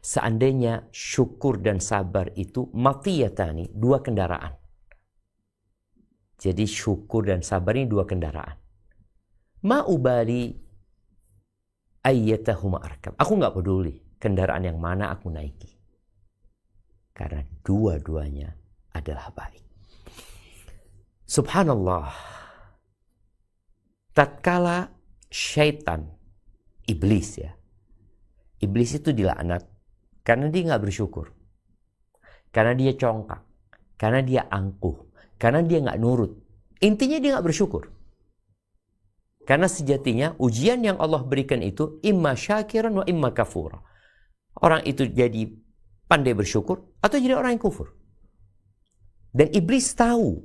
Seandainya syukur dan sabar itu matiyatani, dua kendaraan. Jadi syukur dan sabar ini dua kendaraan. Ma ubali ayyatahuma arkab. Aku nggak peduli kendaraan yang mana aku naiki. Karena dua-duanya adalah baik. Subhanallah. Tatkala syaitan, iblis ya. Iblis itu dilaknat karena dia nggak bersyukur. Karena dia congkak. Karena dia angkuh. Karena dia nggak nurut. Intinya dia nggak bersyukur. Karena sejatinya ujian yang Allah berikan itu imma syakiran wa imma kafura. Orang itu jadi pandai bersyukur atau jadi orang yang kufur. Dan iblis tahu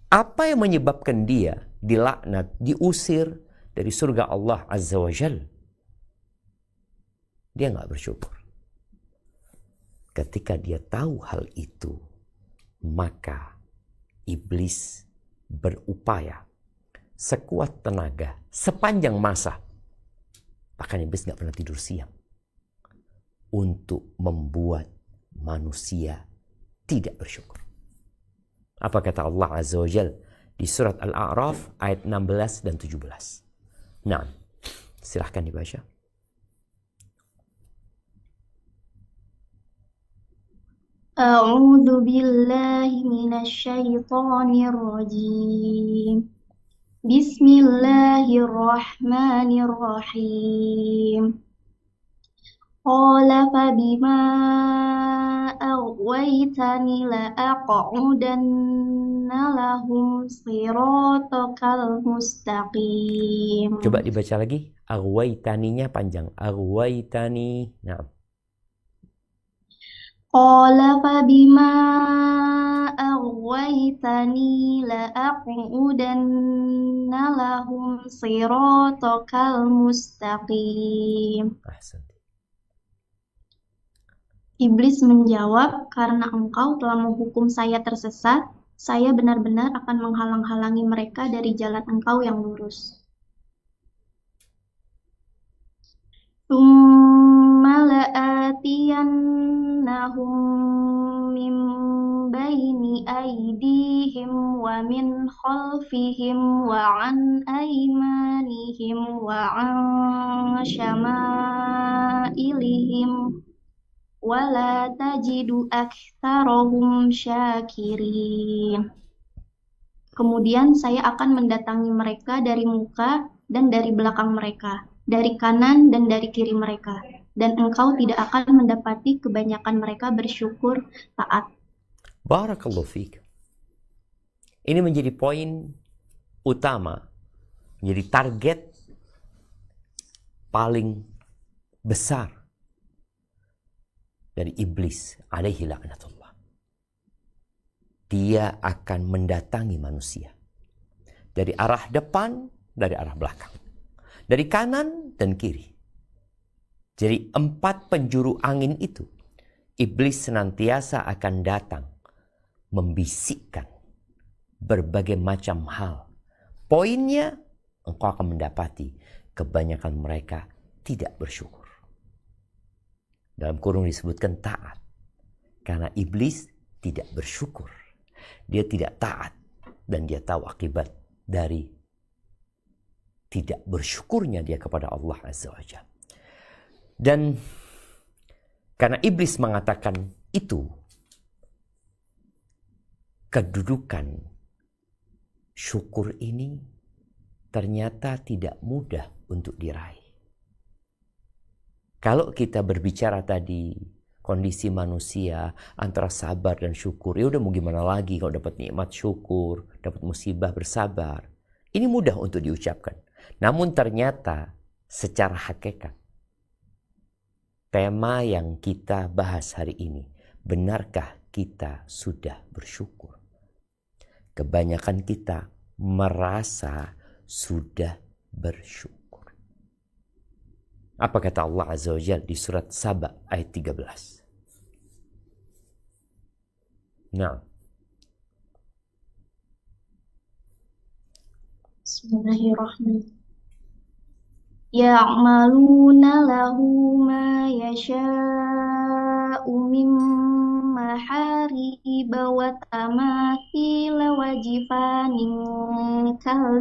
apa yang menyebabkan dia dilaknat, diusir dari surga Allah Azza wa Jal. Dia nggak bersyukur. Ketika dia tahu hal itu, maka iblis berupaya sekuat tenaga, sepanjang masa. Bahkan iblis nggak pernah tidur siang. Untuk membuat manusia tidak bersyukur. Apa kata Allah Azza wa Jal di surat Al-A'raf ayat 16 dan 17. Nah, silahkan dibaca. A'udzu billahi minasy syaithanir rajim. Bismillahirrahmanirrahim. Qala fabima aghwaytani la'aq'udanna lahum siratakal mustaqim. Coba dibaca lagi. Aghwaytaninya panjang. Aghwaytani. Nah. Qala fabima aghwaytani la'aq'udanna lahum siratakal mustaqim. Ahsan. Iblis menjawab, karena engkau telah menghukum saya tersesat, saya benar-benar akan menghalang-halangi mereka dari jalan engkau yang lurus. Tsumma la'atiyannahum min baini aydihim wa min khalfihim wa an aymanihim wa an syama'ilihim wala tajidu aktsarahum syakirin. Kemudian saya akan mendatangi mereka dari muka dan dari belakang mereka, dari kanan dan dari kiri mereka, dan engkau tidak akan mendapati kebanyakan mereka bersyukur taat. Barakallahu fiik. Ini menjadi poin utama, menjadi target paling besar dari iblis alaihi laknatullah. Dia akan mendatangi manusia dari arah depan, dari arah belakang, dari kanan dan kiri. Jadi 4 penjuru angin itu iblis senantiasa akan datang membisikkan berbagai macam hal. Poinnya, engkau akan mendapati kebanyakan mereka tidak bersyukur. Dalam kurung disebutkan taat. Karena iblis tidak bersyukur. Dia tidak taat. Dan dia tahu akibat dari tidak bersyukurnya dia kepada Allah Azza wa Jalla. Dan karena iblis mengatakan itu, kedudukan syukur ini ternyata tidak mudah untuk diraih. Kalau kita berbicara tadi kondisi manusia antara sabar dan syukur, ya udah mau gimana lagi kalau dapat nikmat syukur, dapat musibah bersabar. Ini mudah untuk diucapkan. Namun ternyata secara hakikat tema yang kita bahas hari ini, benarkah kita sudah bersyukur? Kebanyakan kita merasa sudah bersyukur. Apa kata Allah Azza wa Jalla di surat Saba ayat 13? Nah. Bismillahirrahmanirrahim. Ya'maluna lahu ma yasha'u min mahariba wa tamathila wa jifanin kal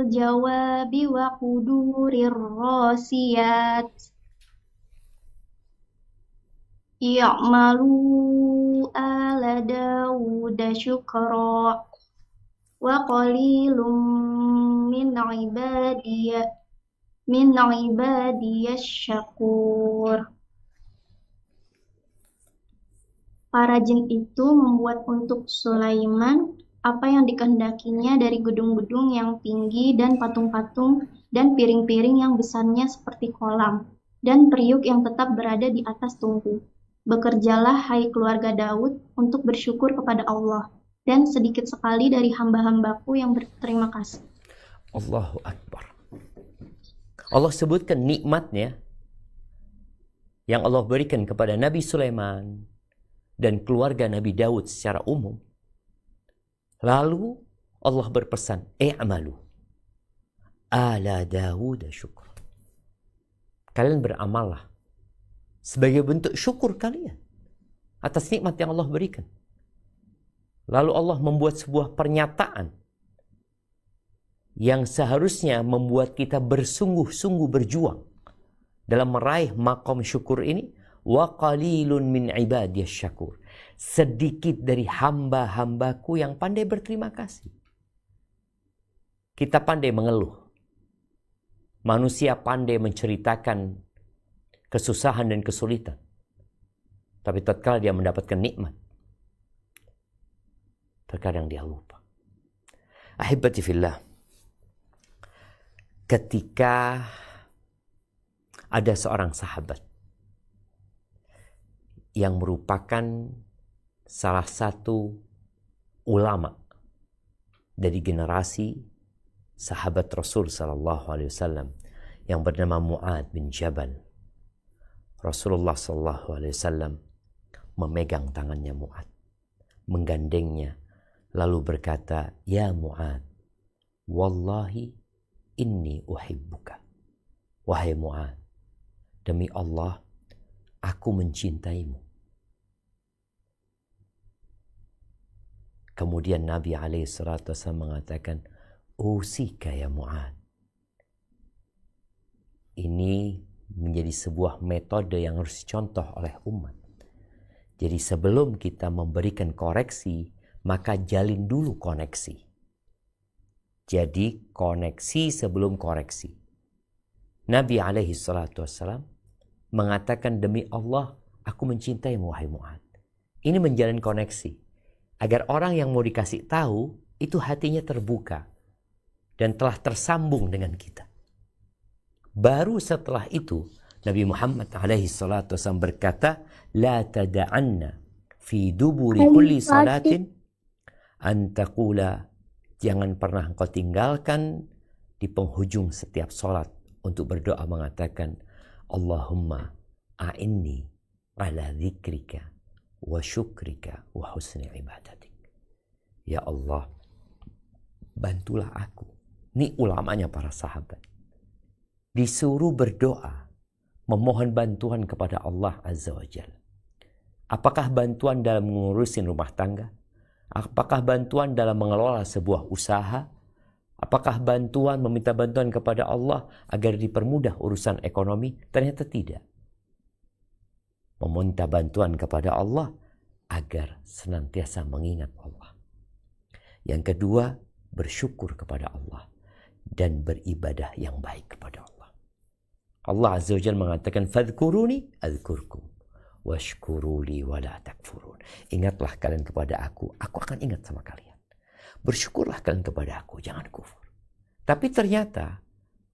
jawab wa qudurir rasiyat i'malu ala Dawuda syukra wa qalilum min ibadiyas syakur. Para jin itu membuat untuk Sulaiman apa yang dikehendakinya dari gedung-gedung yang tinggi dan patung-patung dan piring-piring yang besarnya seperti kolam dan periuk yang tetap berada di atas tungku. Bekerjalah hai keluarga Daud untuk bersyukur kepada Allah dan sedikit sekali dari hamba-hambaku yang berterima kasih. Allahu Akbar. Allah sebutkan nikmatnya yang Allah berikan kepada Nabi Sulaiman dan keluarga Nabi Daud secara umum. Lalu Allah berpesan, i'malu ala Dawud syukur. Kalian beramallah sebagai bentuk syukur kalian atas nikmat yang Allah berikan. Lalu Allah membuat sebuah pernyataan yang seharusnya membuat kita bersungguh-sungguh berjuang dalam meraih maqam syukur ini. Wa qalilun min ibadiyas syakur. Sedikit dari hamba-hambaku yang pandai berterima kasih. Kita pandai mengeluh. Manusia pandai menceritakan kesusahan dan kesulitan. Tapi tatkala dia mendapatkan nikmat, terkadang dia lupa. Ahibati fillah, ketika ada seorang sahabat yang merupakan salah satu ulama dari generasi sahabat Rasul sallallahu alaihi wasallam yang bernama Mu'ad bin Jabal. Rasulullah sallallahu alaihi wasallam memegang tangannya Mu'ad, menggandengnya, lalu berkata, "Ya Mu'ad, wallahi inni uhibbuka." Wahai Mu'ad, demi Allah, aku mencintaimu. Kemudian Nabi SAW mengatakan, "Usika ya Mu'ad." Ini menjadi sebuah metode yang harus dicontoh oleh umat. Jadi sebelum kita memberikan koreksi, maka jalin dulu koneksi. Jadi koneksi sebelum koreksi. Nabi SAW mengatakan, "Demi Allah, aku mencintaimu, wahai Mu'ad." Ini menjalin koneksi. Agar orang yang mau dikasih tahu, itu hatinya terbuka. Dan telah tersambung dengan kita. Baru setelah itu, Nabi Muhammad SAW berkata, "La tada'anna fi duburi kulli salatin an taqula." Jangan pernah engkau tinggalkan di penghujung setiap salat untuk berdoa mengatakan, "Allahumma a'inni ala dzikrika wa syukrika wa husni ibadatik." Ya Allah, bantulah aku. Ini ulamanya para sahabat. Disuruh berdoa, memohon bantuan kepada Allah Azza wa Jalla. Apakah bantuan dalam mengurusin rumah tangga? Apakah bantuan dalam mengelola sebuah usaha? Apakah bantuan meminta bantuan kepada Allah agar dipermudah urusan ekonomi? Ternyata tidak. Meminta bantuan kepada Allah agar senantiasa mengingat Allah. Yang kedua, bersyukur kepada Allah dan beribadah yang baik kepada Allah. Allah Azza wa Jalla mengatakan, "Fadhkuruni adzkurkum washkuruli wala takfurun." Ingatlah kalian kepada aku akan ingat sama kalian. Bersyukurlah kalian kepada aku, jangan kufur. Tapi ternyata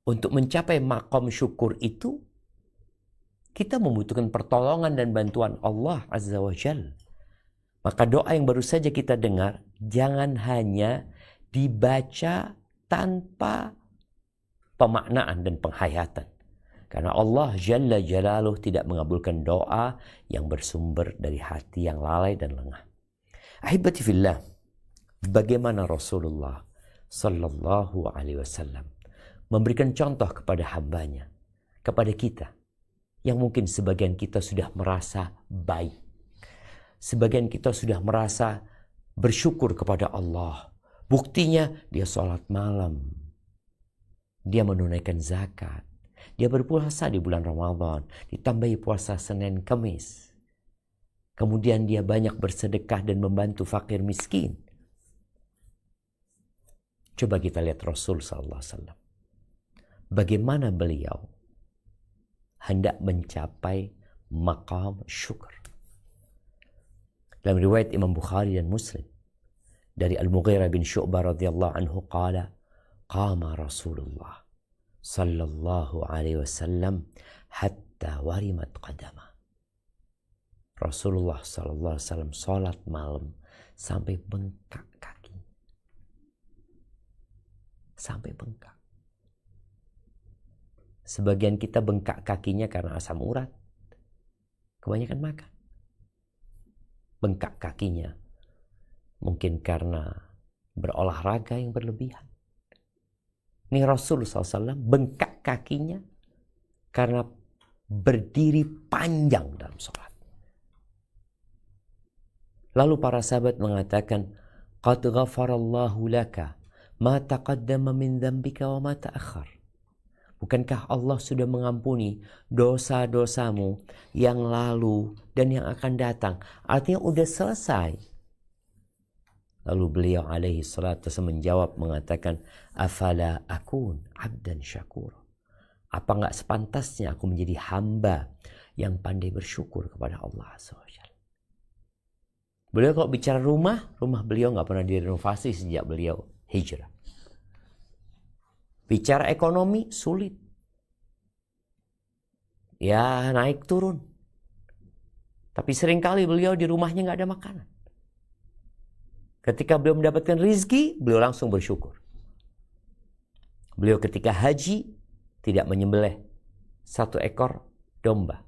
untuk mencapai maqam syukur itu kita membutuhkan pertolongan dan bantuan Allah Azza wa Jalla. Maka doa yang baru saja kita dengar jangan hanya dibaca tanpa pemaknaan dan penghayatan. Karena Allah Jalla Jalaluh tidak mengabulkan doa yang bersumber dari hati yang lalai dan lengah. Ahibati fillah, bagaimana Rasulullah Sallallahu Alaihi Wasallam memberikan contoh kepada hambanya, kepada kita, yang mungkin sebagian kita sudah merasa baik. Sebagian kita sudah merasa bersyukur kepada Allah. Buktinya dia sholat malam. Dia menunaikan zakat. Dia berpuasa di bulan Ramadan. Ditambahi puasa Senin Kamis. Kemudian dia banyak bersedekah dan membantu fakir miskin. Coba kita lihat Rasul SAW. Bagaimana beliau hendak mencapai maqam syukur. Dalam riwayat Imam Bukhari dan Muslim dari Al-Mughirah bin Syu'bah radhiyallahu anhu qala qama Rasulullah sallallahu alaihi wasallam hatta warimat qadama. Rasulullah sallallahu alaihi wasallam salat malam sampai bengkak kaki. Sampai bengkak. Sebagian kita bengkak kakinya karena asam urat. Kebanyakan makan. Bengkak kakinya mungkin karena berolahraga yang berlebihan. Ini Rasul SAW bengkak kakinya karena berdiri panjang dalam sholat. Lalu para sahabat mengatakan, Qad ghafarallahu laka ma taqaddama min dzambika wa ma ta'akhkhar. Bukankah Allah sudah mengampuni dosa-dosamu yang lalu dan yang akan datang? Artinya udah selesai. Lalu beliau alaihi salatu menjawab mengatakan, afala akun abdan syakur. Apa enggak sepantasnya aku menjadi hamba yang pandai bersyukur kepada Allah SWT. Beliau kalau bicara rumah beliau enggak pernah direnovasi sejak beliau hijrah. Bicara ekonomi sulit. Ya naik turun. Tapi seringkali beliau di rumahnya nggak ada makanan. Ketika beliau mendapatkan rizki, beliau langsung bersyukur. Beliau ketika haji tidak menyembelih 1 ekor domba.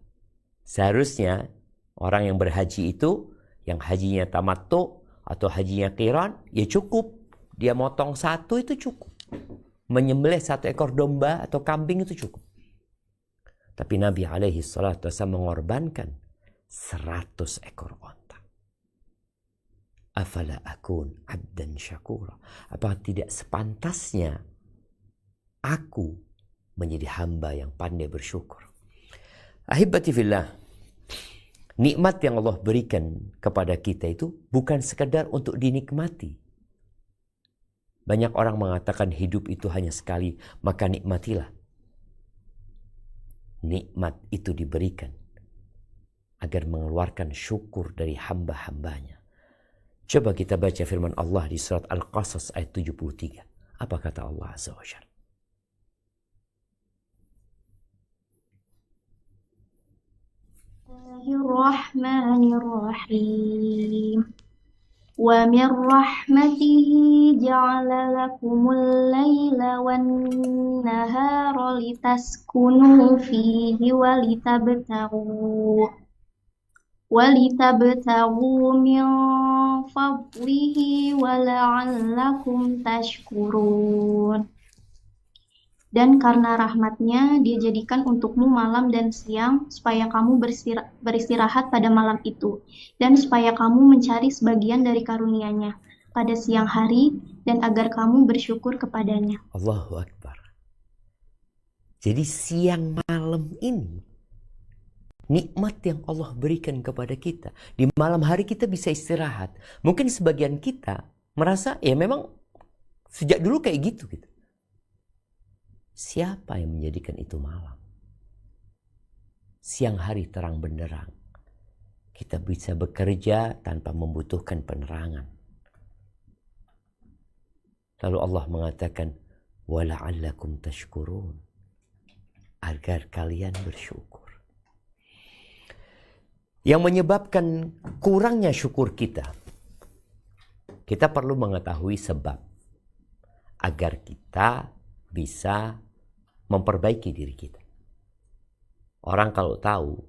Seharusnya orang yang berhaji itu, yang hajinya tamattu atau hajinya qiran, ya cukup. Dia motong 1 itu cukup. Menyembelih 1 ekor domba atau kambing itu cukup. Tapi Nabi alaihi salatu wasallam mengorbankan 100 ekor onta. Afala akun abdan syakura. Apa tidak sepantasnya aku menjadi hamba yang pandai bersyukur? Ahibati fillah, nikmat yang Allah berikan kepada kita itu bukan sekadar untuk dinikmati. Banyak orang mengatakan hidup itu hanya sekali, maka nikmatilah. Nikmat itu diberikan agar mengeluarkan syukur dari hamba-hambanya. Coba kita baca firman Allah di surat Al-Qasas ayat 73. Apa kata Allah Azza wa Jalla? Bismillahirrahmanirrahim. وَمِنْ رَحْمَتِهِ جَعَلَ لَكُمُ اللَّيْلَ وَالنَّهَارَ لِتَسْكُنُوا فِيهِ وَلِتَبْتَغُوا مِنْ فَضْلِهِ وَلَعَلَّكُمْ تَشْكُرُونَ. Dan karena rahmatnya dia jadikan untukmu malam dan siang supaya kamu beristirahat pada malam itu dan supaya kamu mencari sebagian dari karunia-Nya pada siang hari dan agar kamu bersyukur kepadanya. Allahu Akbar. Jadi siang malam ini nikmat yang Allah berikan kepada kita. Di malam hari kita bisa istirahat. Mungkin sebagian kita merasa ya memang sejak dulu kayak gitu. Siapa yang menjadikan itu malam? Siang hari terang benderang. Kita bisa bekerja tanpa membutuhkan penerangan. Lalu Allah mengatakan, وَلَعَلَّكُمْ تَشْكُرُونَ. Agar kalian bersyukur. Yang menyebabkan kurangnya syukur kita perlu mengetahui sebab. Agar kita bisa memperbaiki diri kita. Orang kalau tahu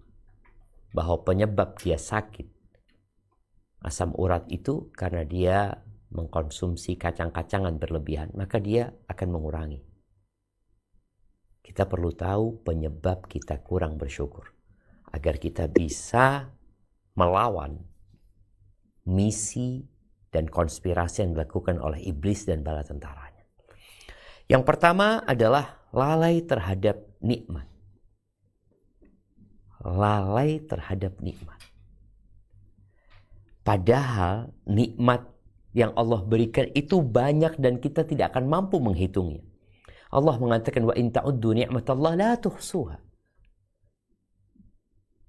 bahwa penyebab dia sakit asam urat itu karena dia mengkonsumsi kacang-kacangan berlebihan, maka dia akan mengurangi. Kita perlu tahu penyebab kita kurang bersyukur. Agar kita bisa melawan misi dan konspirasi yang dilakukan oleh iblis dan bala tentaranya. Yang pertama adalah lalai terhadap nikmat. Lalai terhadap nikmat. Padahal nikmat yang Allah berikan itu banyak dan kita tidak akan mampu menghitungnya. Allah mengatakan wa in ta'uddu ni'matallahi la tuhsuha.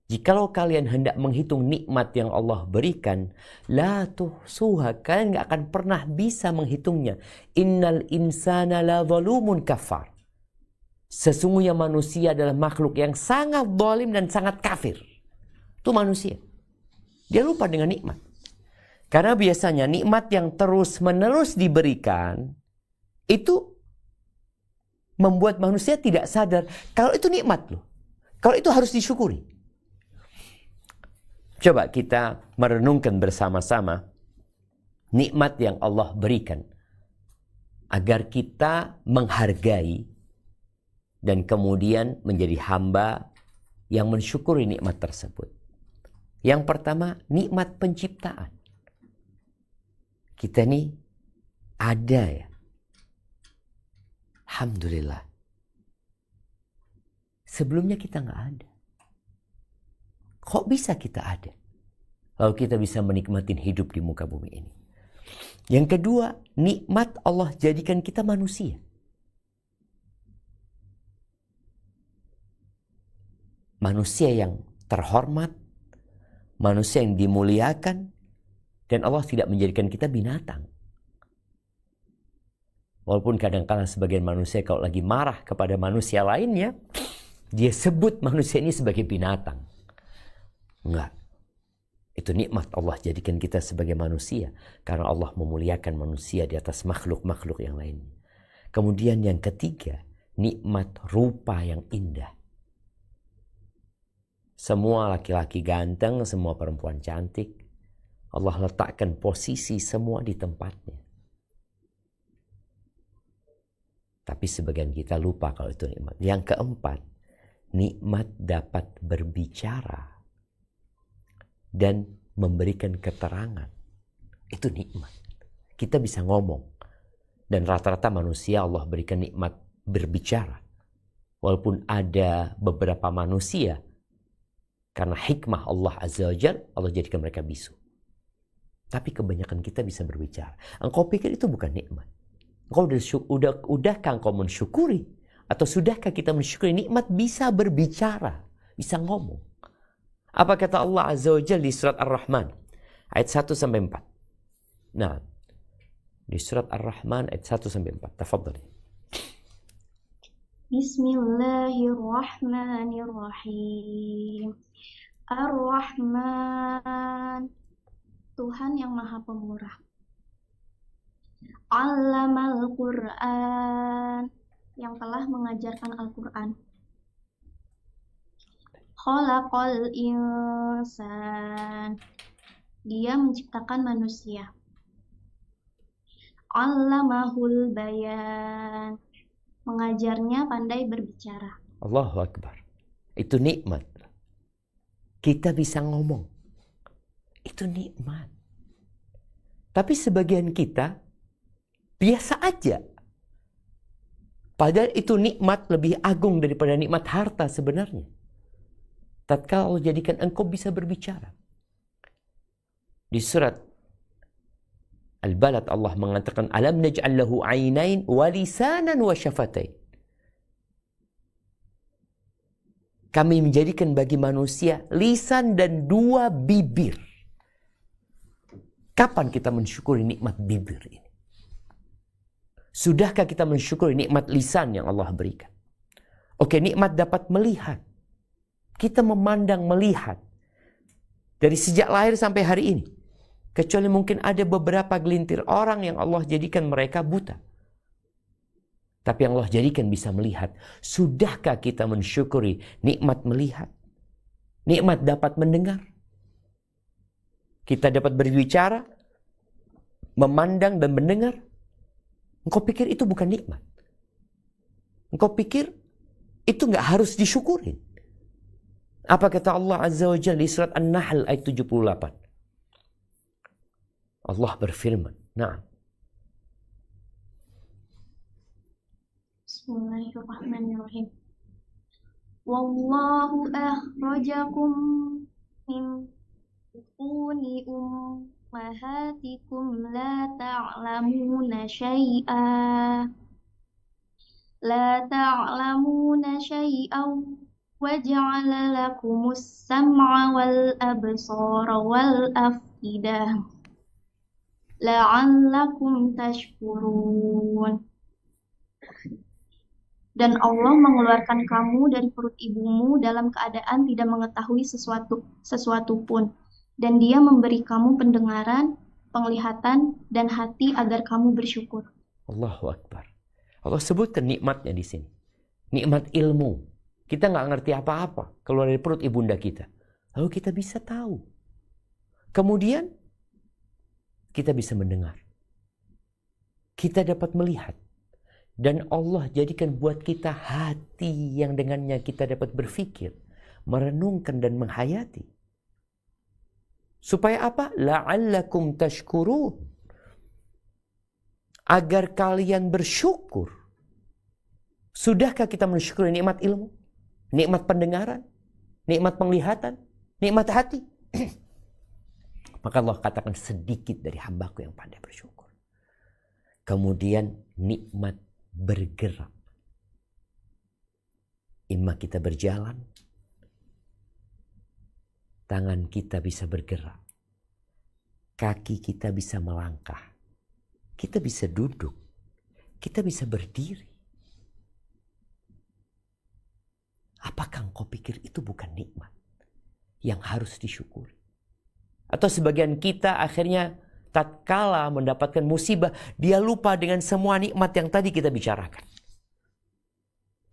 Jikalau kalian hendak menghitung nikmat yang Allah berikan, la tuhsuha, kalian gak akan pernah bisa menghitungnya. Innal insana la zalumun kafar. Sesungguhnya manusia adalah makhluk yang sangat zalim dan sangat kafir. Itu manusia. Dia lupa dengan nikmat. Karena biasanya nikmat yang terus-menerus diberikan, itu membuat manusia tidak sadar kalau itu nikmat loh. Kalau itu harus disyukuri. Coba kita merenungkan bersama-sama nikmat yang Allah berikan agar kita menghargai dan kemudian menjadi hamba yang mensyukuri nikmat tersebut. Yang pertama, nikmat penciptaan. Kita nih ada ya. Alhamdulillah. Sebelumnya kita nggak ada. Kok bisa kita ada? Lalu kita bisa menikmati hidup di muka bumi ini. Yang kedua, nikmat Allah jadikan kita manusia. Manusia yang terhormat, manusia yang dimuliakan, dan Allah tidak menjadikan kita binatang. Walaupun kadang-kadang sebagian manusia kalau lagi marah kepada manusia lainnya, dia sebut manusia ini sebagai binatang. Enggak. Itu nikmat Allah jadikan kita sebagai manusia. Karena Allah memuliakan manusia di atas makhluk-makhluk yang lainnya. Kemudian yang ketiga, nikmat rupa yang indah. Semua laki-laki ganteng, semua perempuan cantik. Allah letakkan posisi semua di tempatnya. Tapi sebagian kita lupa kalau itu nikmat. Yang keempat, nikmat dapat berbicara dan memberikan keterangan. Itu nikmat. Kita bisa ngomong. Dan rata-rata manusia Allah berikan nikmat berbicara. Walaupun ada beberapa manusia, karena hikmah Allah Azza wa Jalla, Allah jadikan mereka bisu. Tapi kebanyakan kita bisa berbicara. Engkau pikir itu bukan nikmat? Udahkah engkau mensyukuri? Atau sudahkah kita mensyukuri nikmat bisa berbicara, bisa ngomong? Apa kata Allah Azza wa Jalla di surat Ar-Rahman ayat 1-4? Nah, di surat Ar-Rahman ayat 1-4. Tafadhali. Bismillahirrahmanirrahim. Ar-Rahman, Tuhan yang Maha Pemurah. Allamal Qur'an, yang telah mengajarkan Al-Qur'an. Khalaqal insan, dia menciptakan manusia. Allamahul bayan, mengajarnya pandai berbicara. Allahu Akbar. Itu nikmat. Kita bisa ngomong. Itu nikmat. Tapi sebagian kita biasa aja. Padahal itu nikmat lebih agung daripada nikmat harta sebenarnya. Tatkala Allah jadikan engkau bisa berbicara. Di surat Al-Balad Allah mengatakan alam naj'al lahu 'ainain wa lisanan wa syafatain. Kami menjadikan bagi manusia lisan dan 2 bibir. Kapan kita mensyukuri nikmat bibir ini? Sudahkah kita mensyukuri nikmat lisan yang Allah berikan? Oke, nikmat dapat melihat. Kita memandang, melihat. Dari sejak lahir sampai hari ini. Kecuali mungkin ada beberapa gelintir orang yang Allah jadikan mereka buta. Tapi yang Allah jadikan bisa melihat. Sudahkah kita mensyukuri nikmat melihat? Nikmat dapat mendengar? Kita dapat berbicara, memandang dan mendengar? Engkau pikir itu bukan nikmat? Engkau pikir itu nggak harus disyukurin. Apa kata Allah Azza wa Jalla di surat An-Nahl ayat 78? Allah berfirman, nah. Bismillahirrahmanirrahim. Wallahu akhrajakum min butuni ummahatikum la ta'lamuna syai'an waja'ala lakumus sam'a wal absara wal afidah la'allakum tashkurun. Dan Allah mengeluarkan kamu dari perut ibumu dalam keadaan tidak mengetahui sesuatu pun. Dan Dia memberi kamu pendengaran, penglihatan, dan hati agar kamu bersyukur. Allahu Akbar. Allah sebutkan nikmatnya di sini. Nikmat ilmu. Kita nggak ngerti apa-apa keluar dari perut ibunda kita. Lalu kita bisa tahu. Kemudian kita bisa mendengar. Kita dapat melihat. Dan Allah jadikan buat kita hati yang dengannya kita dapat berpikir, merenungkan dan menghayati. Supaya apa? La'allakum tashkurun. Agar kalian bersyukur. Sudahkah kita mensyukuri nikmat ilmu? Nikmat pendengaran? Nikmat penglihatan? Nikmat hati? Maka Allah katakan sedikit dari hambaku yang pandai bersyukur. Kemudian nikmat bergerak. Imma kita berjalan, tangan kita bisa bergerak, kaki kita bisa melangkah, kita bisa duduk, kita bisa berdiri. Apakah engkau pikir itu bukan nikmat yang harus disyukuri? Atau sebagian kita akhirnya tatkala mendapatkan musibah, dia lupa dengan semua nikmat yang tadi kita bicarakan.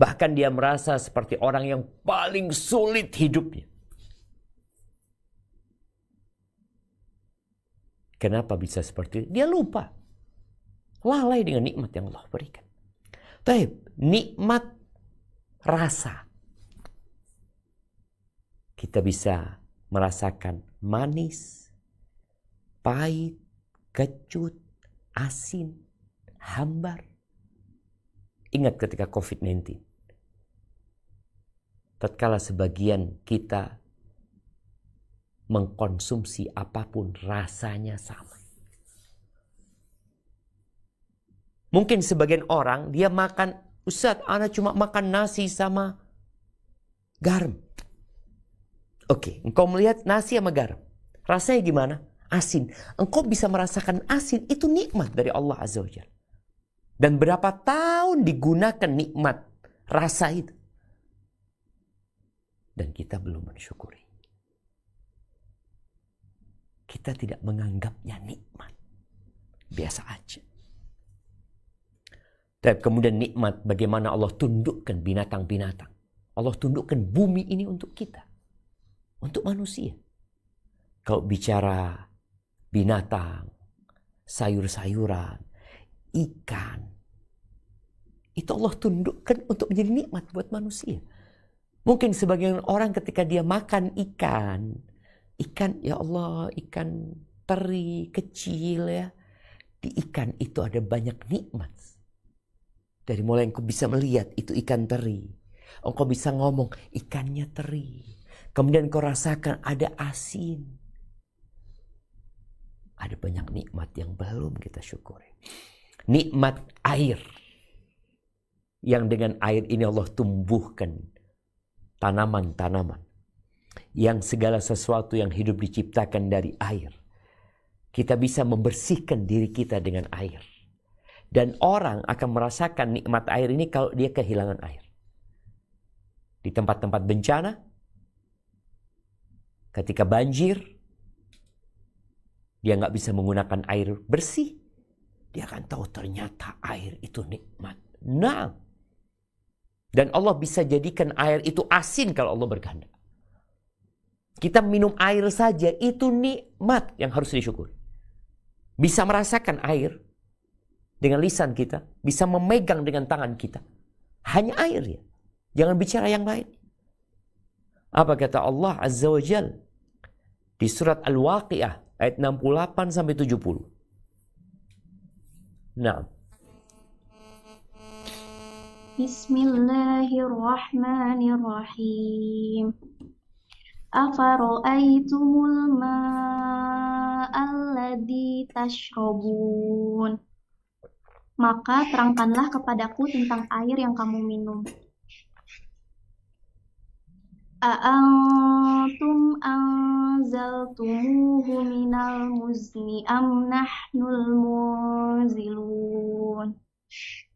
Bahkan dia merasa seperti orang yang paling sulit hidupnya. Kenapa bisa seperti itu? Dia lupa. Lalai dengan nikmat yang Allah berikan. Tapi nikmat rasa. Kita bisa merasakan manis, pahit, kecut, asin, hambar. Ingat ketika COVID-19. Tatkala sebagian kita mengkonsumsi apapun rasanya sama. Mungkin sebagian orang dia makan, Ustaz, ana cuma makan nasi sama garam. Oke, engkau melihat nasi sama garam. Rasanya gimana? Asin. Engkau bisa merasakan asin, itu nikmat dari Allah Azza wa Jalla. Dan berapa tahun digunakan nikmat rasa itu. Dan kita belum mensyukuri. Kita tidak menganggapnya nikmat. Biasa aja. Dan kemudian nikmat bagaimana Allah tundukkan binatang-binatang. Allah tundukkan bumi ini untuk kita. Untuk manusia. Kalau bicara binatang, sayur-sayuran, ikan. Itu Allah tundukkan untuk menjadi nikmat buat manusia. Mungkin sebagian orang ketika dia makan ikan, ya Allah, ikan teri kecil ya. Di ikan itu ada banyak nikmat. Dari mulai engkau bisa melihat itu ikan teri. Engkau bisa ngomong ikannya teri. Kemudian kau rasakan ada asin. Ada banyak nikmat yang belum kita syukuri. Nikmat air. Yang dengan air ini Allah tumbuhkan tanaman-tanaman. Yang segala sesuatu yang hidup diciptakan dari air. Kita bisa membersihkan diri kita dengan air. Dan orang akan merasakan nikmat air ini kalau dia kehilangan air. Di tempat-tempat bencana, ketika banjir, dia nggak bisa menggunakan air bersih. Dia akan tahu ternyata air itu nikmat. Nah, dan Allah bisa jadikan air itu asin kalau Allah berkehendak. Kita minum air saja itu nikmat yang harus disyukur. Bisa merasakan air dengan lisan kita, bisa memegang dengan tangan kita. Hanya air ya. Jangan bicara yang lain. Apa kata Allah Azza wa Jal di surat Al-Waqi'ah ayat 68 sampai 70. Nah. Bismillahirrahmanirrahim. Afara'aitumul ma'alladzi tashrabun. Maka terangkanlah kepadaku tentang air yang kamu minum. A'antum anzaltumuhu minal muzni am nahnul munzilun.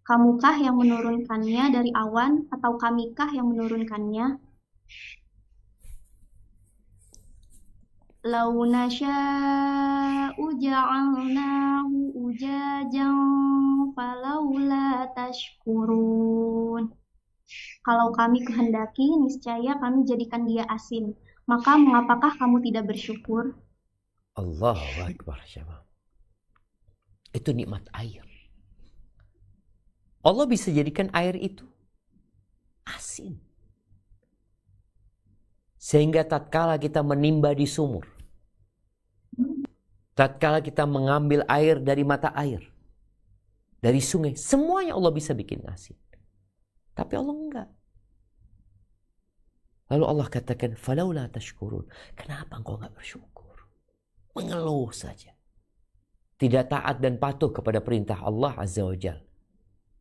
Kamukah yang menurunkannya dari awan atau kamikah yang menurunkannya? Lau nasya'u ja'alnahu ujajan falaula tashkurun. Kalau kami kehendaki, niscaya kami jadikan dia asin. Maka mengapakah kamu tidak bersyukur? Allahu Akbar. Itu nikmat air. Allah bisa jadikan air itu asin. Sehingga tatkala kita menimba di sumur, tatkala kita mengambil air dari mata air, dari sungai, semuanya Allah bisa bikin asin. Tapi Allah enggak. Lalu Allah katakan, falaula tashkurun. Kenapa engkau enggak bersyukur? Mengeluh saja. Tidak taat dan patuh kepada perintah Allah Azza wa Jalla.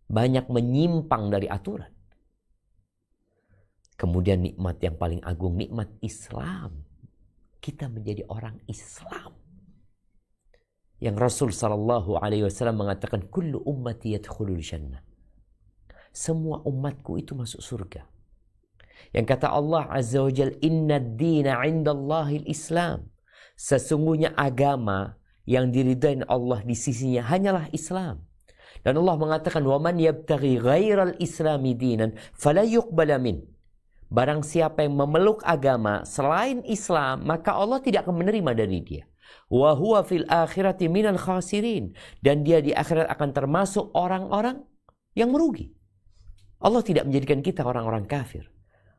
Banyak menyimpang dari aturan. Kemudian nikmat yang paling agung, nikmat Islam. Kita menjadi orang Islam. Yang Rasul SAW mengatakan, kullu ummati yadkhulul jannah. Semua umatku itu masuk surga. Yang kata Allah Azza wa Jal, inna ad-dina 'indallahil Islam. Sesungguhnya agama yang diridai Allah di sisinya hanyalah Islam. Dan Allah mengatakan, wa man yabtaghi ghairal islami dinan fala yuqbala min. Barang siapa yang memeluk agama selain Islam, maka Allah tidak akan menerima dari dia. Wa huwa fil akhirati minal khasirin. Dan dia di akhirat akan termasuk orang-orang yang merugi. Allah tidak menjadikan kita orang-orang kafir.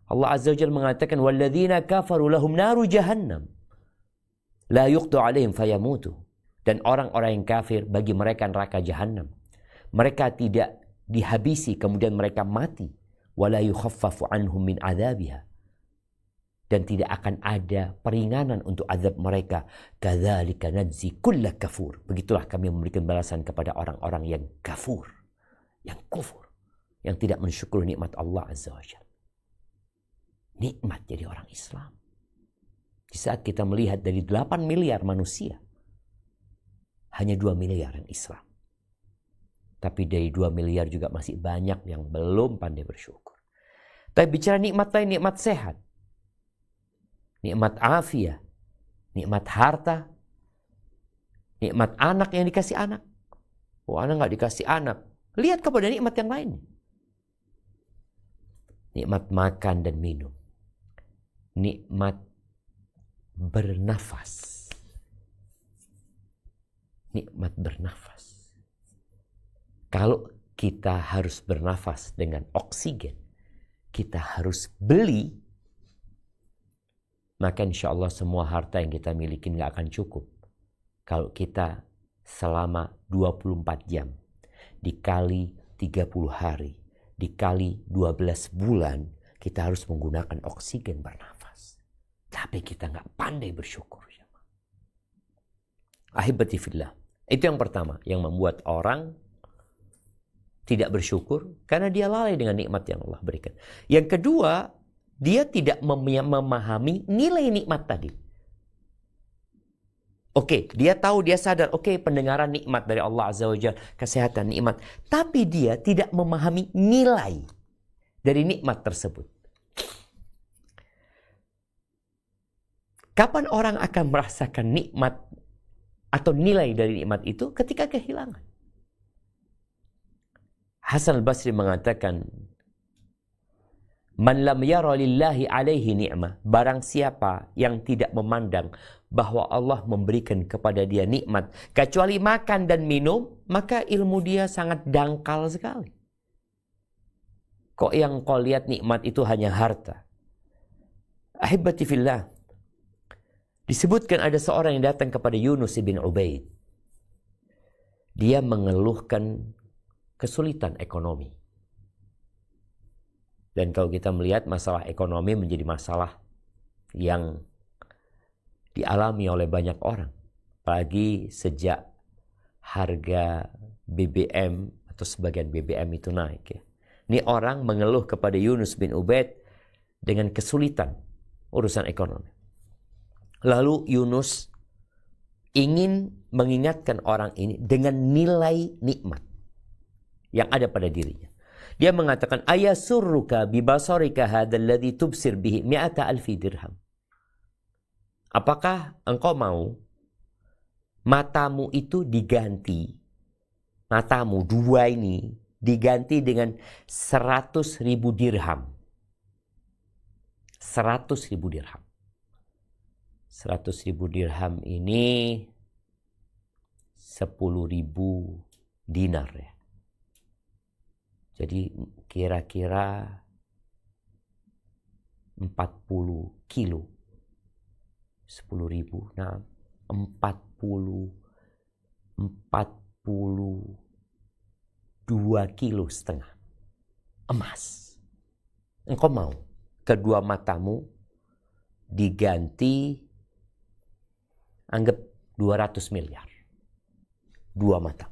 Allah Azza wa Jalla mengatakan, walladzina kafaru lahum naru jahannam la yuqdu alaihim fayamutu. Dan orang-orang yang kafir, bagi mereka neraka jahannam. Mereka tidak dihabisi kemudian mereka mati. Wala yukhaffafu anhum min adzabiha. Dan tidak akan ada peringanan untuk azab mereka. Kadzalika najzi kulla kafur. Begitulah kami memberikan balasan kepada orang-orang yang kafur, yang kufur, yang tidak mensyukuri nikmat Allah Azza wa Jalla. Nikmat jadi orang Islam. Di saat kita melihat dari 8 miliar manusia, hanya 2 miliar yang Islam. Tapi dari 2 miliar juga masih banyak yang belum pandai bersyukur. Tapi bicara nikmat lain, nikmat sehat, nikmat afiah, nikmat harta, nikmat anak yang dikasih anak. Oh, anak nggak dikasih anak. Lihat kepada nikmat yang lain. Nikmat makan dan minum. Nikmat bernafas. Nikmat bernafas. Kalau kita harus bernafas dengan oksigen, kita harus beli, maka insya Allah semua harta yang kita miliki nggak akan cukup. Kalau kita selama 24 jam, dikali 30 hari, dikali 12 bulan, kita harus menggunakan oksigen bernafas. Tapi kita nggak pandai bersyukur. Ahibati fillah. Itu yang pertama, yang membuat orang tidak bersyukur karena dia lalai dengan nikmat yang Allah berikan. Yang kedua, dia tidak memahami nilai nikmat tadi. Oke, dia tahu, dia sadar, oke, pendengaran nikmat dari Allah Azza wa Jalla, kesehatan nikmat. Tapi dia tidak memahami nilai dari nikmat tersebut. Kapan orang akan merasakan nikmat atau nilai dari nikmat itu? Ketika kehilangan. Hasan al-Basri mengatakan, man lam yara lillahi alaihi ni'mah, barang siapa yang tidak memandang bahwa Allah memberikan kepada dia nikmat kecuali makan dan minum, maka ilmu dia sangat dangkal sekali. Kok yang kau lihat nikmat itu hanya harta? Ahibati fillah. Disebutkan ada seorang yang datang kepada Yunus bin Ubaid. Dia mengeluhkan kesulitan ekonomi. Dan kalau kita melihat masalah ekonomi menjadi masalah yang dialami oleh banyak orang. Apalagi sejak harga BBM atau sebagian BBM itu naik. Ya. Ini orang mengeluh kepada Yunus bin Ubaid dengan kesulitan urusan ekonomi. Lalu Yunus ingin mengingatkan orang ini dengan nilai nikmat yang ada pada dirinya. Dia mengatakan, ayasurruka bibasarika hadzal ladzi tubsir bihi 100,000 dirham. Apakah engkau mau matamu itu diganti, matamu dua ini diganti dengan 100.000 dirham. 100.000 dirham. 100.000 dirham ini 10.000 dinar ya. Jadi kira-kira 40 kilo. 10.000. Nah, 42,5 kilo emas. Engkau mau kedua matamu diganti, anggap 200 miliar. Dua mata.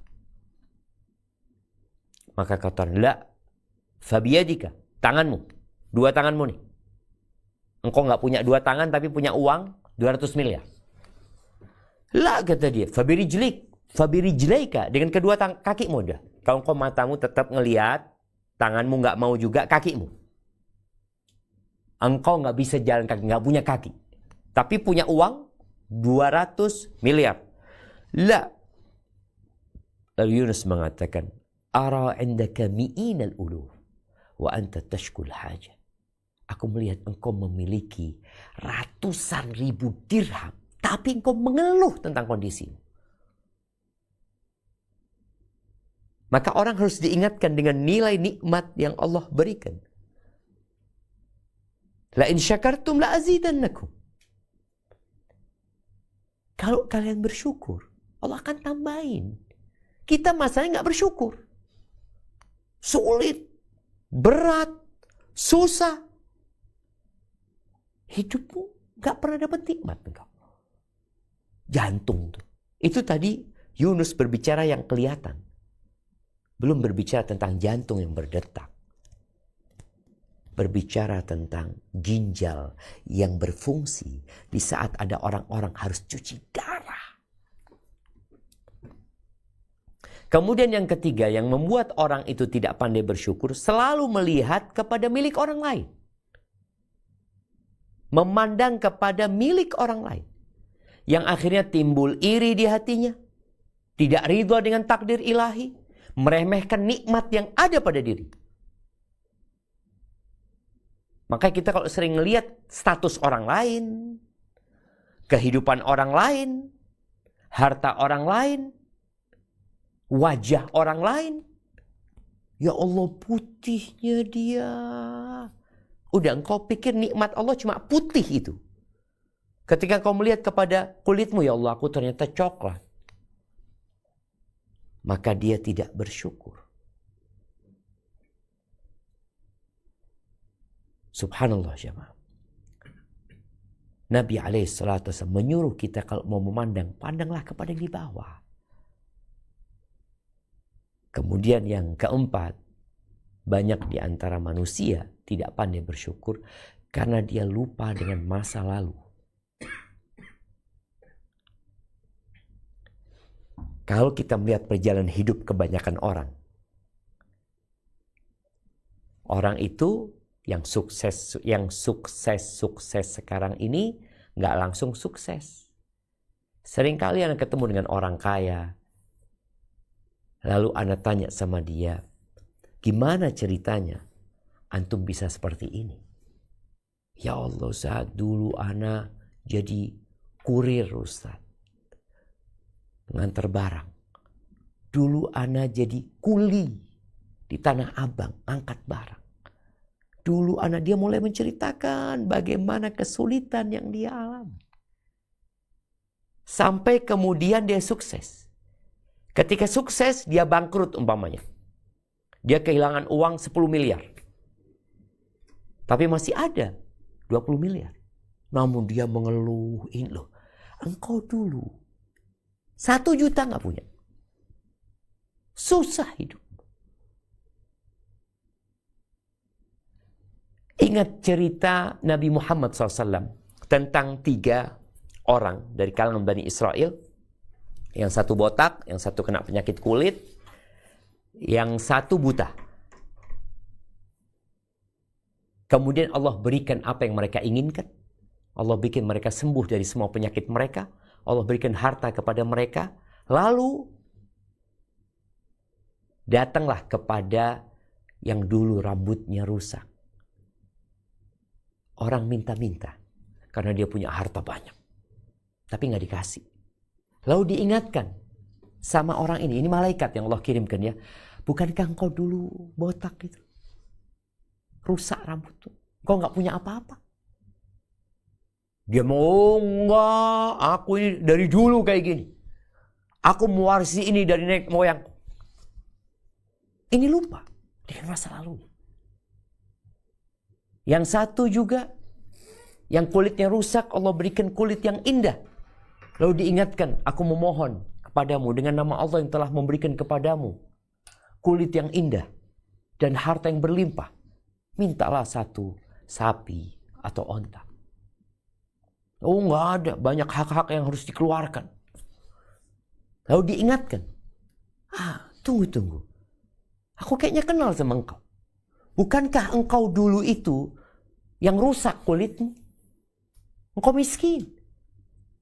Maka kata, la fabiyadika, tanganmu. Dua tanganmu nih. Engkau nggak punya dua tangan tapi punya uang 200 miliar. La, kata dia, fabirijlaika, dengan kedua kakimu dah. Kalau engkau matamu tetap ngelihat, tanganmu nggak mau juga, kakimu. Engkau nggak bisa jalan kaki, nggak punya kaki. Tapi punya uang 200 miliar. La. Lalu Yunus mengatakan, ara indaka mi'inal uluf wa anta tashkul haja. Aku melihat engkau memiliki ratusan ribu dirham, tapi engkau mengeluh tentang kondisimu. Maka orang harus diingatkan dengan nilai nikmat yang Allah berikan. La in syakartum la azidannakum. Kalau kalian bersyukur, Allah akan tambahin. Kita masalahnya nggak bersyukur. Sulit, berat, susah. Hidupmu nggak pernah dapat nikmat engkau. Jantung tuh. Itu tadi Yunus berbicara yang kelihatan. Belum berbicara tentang jantung yang berdetak. Berbicara tentang ginjal yang berfungsi di saat ada orang-orang harus cuci darah. Kemudian yang ketiga yang membuat orang itu tidak pandai bersyukur, selalu melihat kepada milik orang lain. Memandang kepada milik orang lain. Yang akhirnya timbul iri di hatinya. Tidak ridha dengan takdir ilahi. Meremehkan nikmat yang ada pada diri. Maka kita kalau sering ngelihat status orang lain, kehidupan orang lain, harta orang lain, wajah orang lain, ya Allah putihnya dia. Udah engkau pikir nikmat Allah cuma putih itu. Ketika kau melihat kepada kulitmu, ya Allah aku ternyata coklat. Maka dia tidak bersyukur. Subhanallah jemaah. Nabi alaihissalatu wassalam menyuruh kita kalau mau memandang, pandanglah kepada yang di bawah. Kemudian yang keempat, banyak di antara manusia tidak pandai bersyukur karena dia lupa dengan masa lalu. Kalau kita melihat perjalanan hidup kebanyakan orang itu yang sukses sekarang ini nggak langsung sukses. Seringkali Anda ketemu dengan orang kaya, lalu Anda tanya sama dia, gimana ceritanya antum bisa seperti ini? Ya Allah, saat dulu Ana jadi kurir Ustaz, nganter barang. Dulu Ana jadi kuli di Tanah Abang, angkat barang. Dulu anak dia mulai menceritakan bagaimana kesulitan yang dia alami. Sampai kemudian dia sukses. Ketika sukses, dia bangkrut umpamanya. Dia kehilangan uang 10 miliar. Tapi masih ada 20 miliar. Namun dia mengeluh, ini loh, engkau dulu 1 juta gak punya. Susah hidup. Ingat cerita Nabi Muhammad SAW tentang 3 orang dari kalangan Bani Israel. Yang satu botak, yang satu kena penyakit kulit, yang satu buta. Kemudian Allah berikan apa yang mereka inginkan. Allah bikin mereka sembuh dari semua penyakit mereka. Allah berikan harta kepada mereka. Lalu datanglah kepada yang dulu rambutnya rusak. Orang minta-minta karena dia punya harta banyak. Tapi gak dikasih. Lalu diingatkan sama orang ini malaikat yang Allah kirimkan ya. Bukankah engkau dulu botak gitu? Rusak rambut tuh. Engkau gak punya apa-apa. Dia mau, enggak, aku ini dari dulu kayak gini. Aku mewarisi ini dari nenek moyangku. Ini lupa dengan masa lalu. Yang satu juga, yang kulitnya rusak, Allah berikan kulit yang indah. Lalu diingatkan, aku memohon kepadamu dengan nama Allah yang telah memberikan kepadamu kulit yang indah dan harta yang berlimpah. Mintalah 1 sapi atau onta. Oh, enggak ada, banyak hak-hak yang harus dikeluarkan. Lalu diingatkan, tunggu. Aku kayaknya kenal sama engkau. Bukankah engkau dulu itu yang rusak kulitmu? Engkau miskin.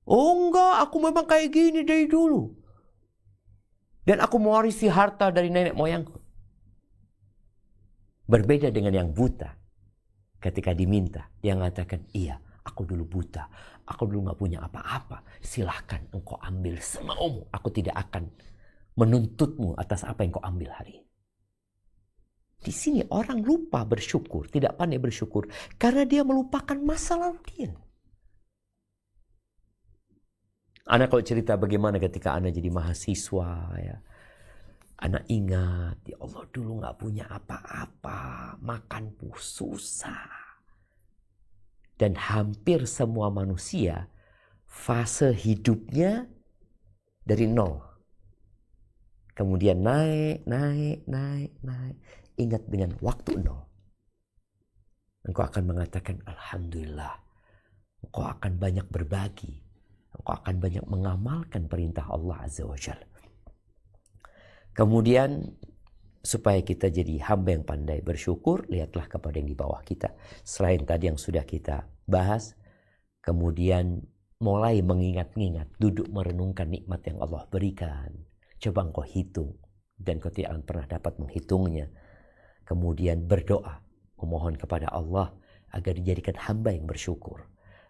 Oh enggak, aku memang kayak gini dari dulu. Dan aku mewarisi harta dari nenek moyangku. Berbeda dengan yang buta. Ketika diminta, dia mengatakan, iya, aku dulu buta. Aku dulu gak punya apa-apa. Silahkan engkau ambil semaumu. Aku tidak akan menuntutmu atas apa yang kau ambil hari ini. Di sini orang lupa bersyukur, tidak pandai bersyukur karena dia melupakan masa lalu dia. Anak kalau cerita bagaimana ketika anak jadi mahasiswa ya. Anak ingat, ya Allah dulu gak punya apa-apa, makan pun susah. Dan hampir semua manusia fase hidupnya dari 0. Kemudian naik. Ingat dengan waktu 0. Engkau akan mengatakan Alhamdulillah. Engkau akan banyak berbagi. Engkau akan banyak mengamalkan perintah Allah Azza wa Jalla. Kemudian supaya kita jadi hamba yang pandai bersyukur, lihatlah kepada yang di bawah kita. Selain tadi yang sudah kita bahas, kemudian mulai mengingat-ingat, duduk merenungkan nikmat yang Allah berikan. Coba engkau hitung dan kau tidak akan pernah dapat menghitungnya. Kemudian berdoa, memohon kepada Allah agar dijadikan hamba yang bersyukur.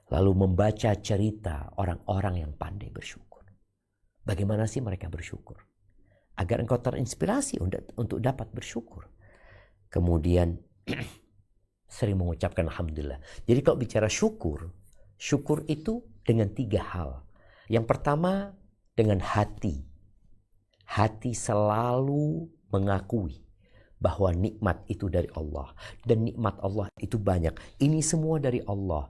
Lalu membaca cerita orang-orang yang pandai bersyukur. Bagaimana sih mereka bersyukur? Agar engkau terinspirasi untuk dapat bersyukur. Kemudian sering mengucapkan Alhamdulillah. Jadi kalau bicara syukur, syukur itu dengan 3 hal. Yang pertama dengan hati. Hati selalu mengakui bahwa nikmat itu dari Allah. Dan nikmat Allah itu banyak. Ini semua dari Allah.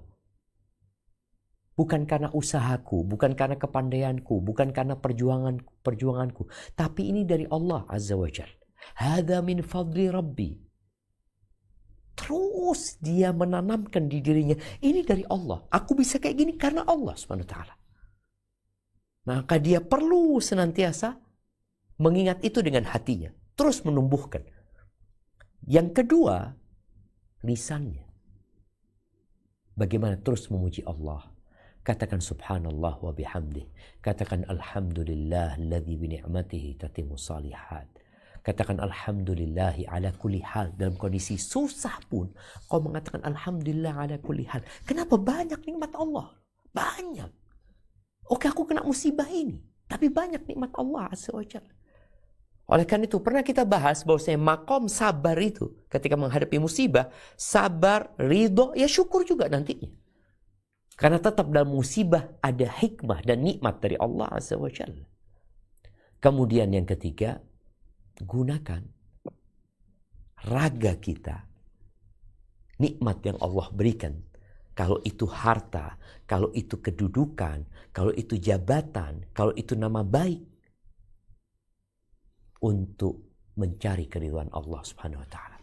Bukan karena usahaku, bukan karena kepandaianku, bukan karena perjuanganku. Tapi ini dari Allah Azza wa Jalla. Hadza min fadli Rabbi. Terus dia menanamkan di dirinya, ini dari Allah. Aku bisa kayak gini karena Allah Subhanahu wa ta'ala. Maka dia perlu senantiasa mengingat itu dengan hatinya. Terus menumbuhkan. Yang kedua, lisannya. Bagaimana terus memuji Allah. Katakan subhanallah wa bihamdih. Katakan alhamdulillah alladzi bi ni'matihi tatimmu shalihat. Katakan alhamdulillahi ala kulli hal. Dalam kondisi susah pun kau mengatakan alhamdulillah ala kulli hal. Kenapa? Banyak nikmat Allah. Banyak. Oke, aku kena musibah ini, tapi banyak nikmat Allah Azza wa Jalla. Oleh karena itu, pernah kita bahas bahwasanya makom sabar itu ketika menghadapi musibah, sabar, ridho, ya syukur juga nantinya. Karena tetap dalam musibah ada hikmah dan nikmat dari Allah Azza wa Jalla. Kemudian yang ketiga, gunakan raga kita, nikmat yang Allah berikan. Kalau itu harta, kalau itu kedudukan, kalau itu jabatan, kalau itu nama baik, untuk mencari keridhaan Allah Subhanahu wa taala.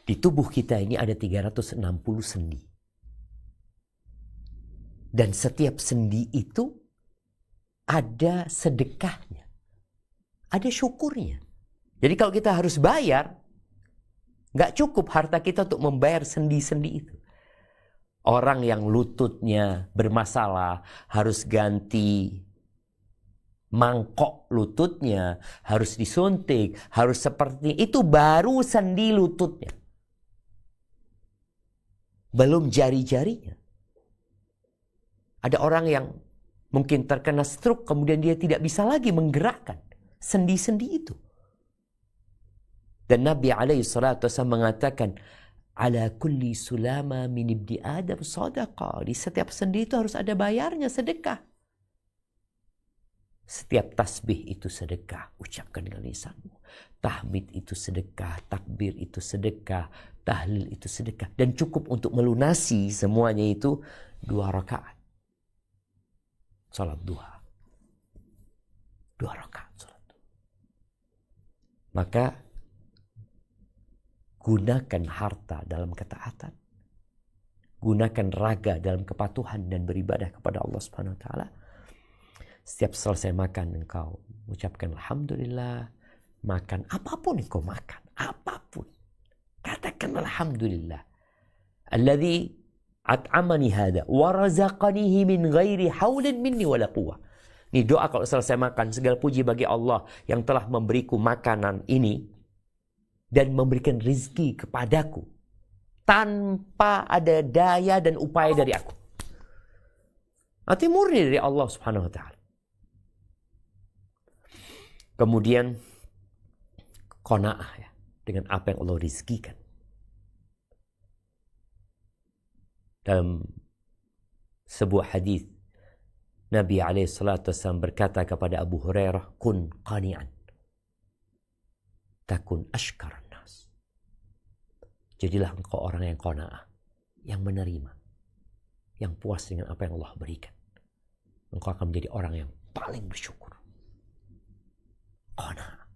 Di tubuh kita ini ada 360 sendi. Dan setiap sendi itu ada sedekahnya. Ada syukurnya. Jadi kalau kita harus bayar, nggak cukup harta kita untuk membayar sendi-sendi itu. Orang yang lututnya bermasalah harus ganti mangkok lututnya, harus disuntik, harus seperti itu, baru sendi lututnya. Belum jari-jarinya. Ada orang yang mungkin terkena stroke, kemudian dia tidak bisa lagi menggerakkan sendi-sendi itu. Dan Nabi SAW mengatakan, ala kulli sulama min ibni Adam sadaqah. Di setiap sendi itu harus ada bayarnya, sedekah. Setiap tasbih itu sedekah, ucapkan dengan lisanmu. Tahmid itu sedekah, takbir itu sedekah, tahlil itu sedekah. Dan cukup untuk melunasi semuanya itu 2 rakaat. Salat duha. 2 rakaat salat duha. Maka gunakan harta dalam ketaatan. Gunakan raga dalam kepatuhan dan beribadah kepada Allah Subhanahu wa taala. Setiap selesai makan engkau ucapkan alhamdulillah. Makan apapun engkau makan, apapun. Katakan alhamdulillah. Alladzi at'amani hada wa razaqanihi min ghairi haulin minni wala quwwah. Ini doa kalau selesai makan, segala puji bagi Allah yang telah memberiku makanan ini dan memberikan rizki kepadaku tanpa ada daya dan upaya dari aku. Artinya murni dari Allah Subhanahu wa taala. Kemudian qanaah ya, dengan apa yang Allah rizkikan. Dalam sebuah hadis Nabi SAW berkata kepada Abu Hurairah, kun qani'an takun ashkaran nas. Jadilah engkau orang yang qanaah, yang menerima, yang puas dengan apa yang Allah berikan. Engkau akan menjadi orang yang paling bersyukur. Qanaah.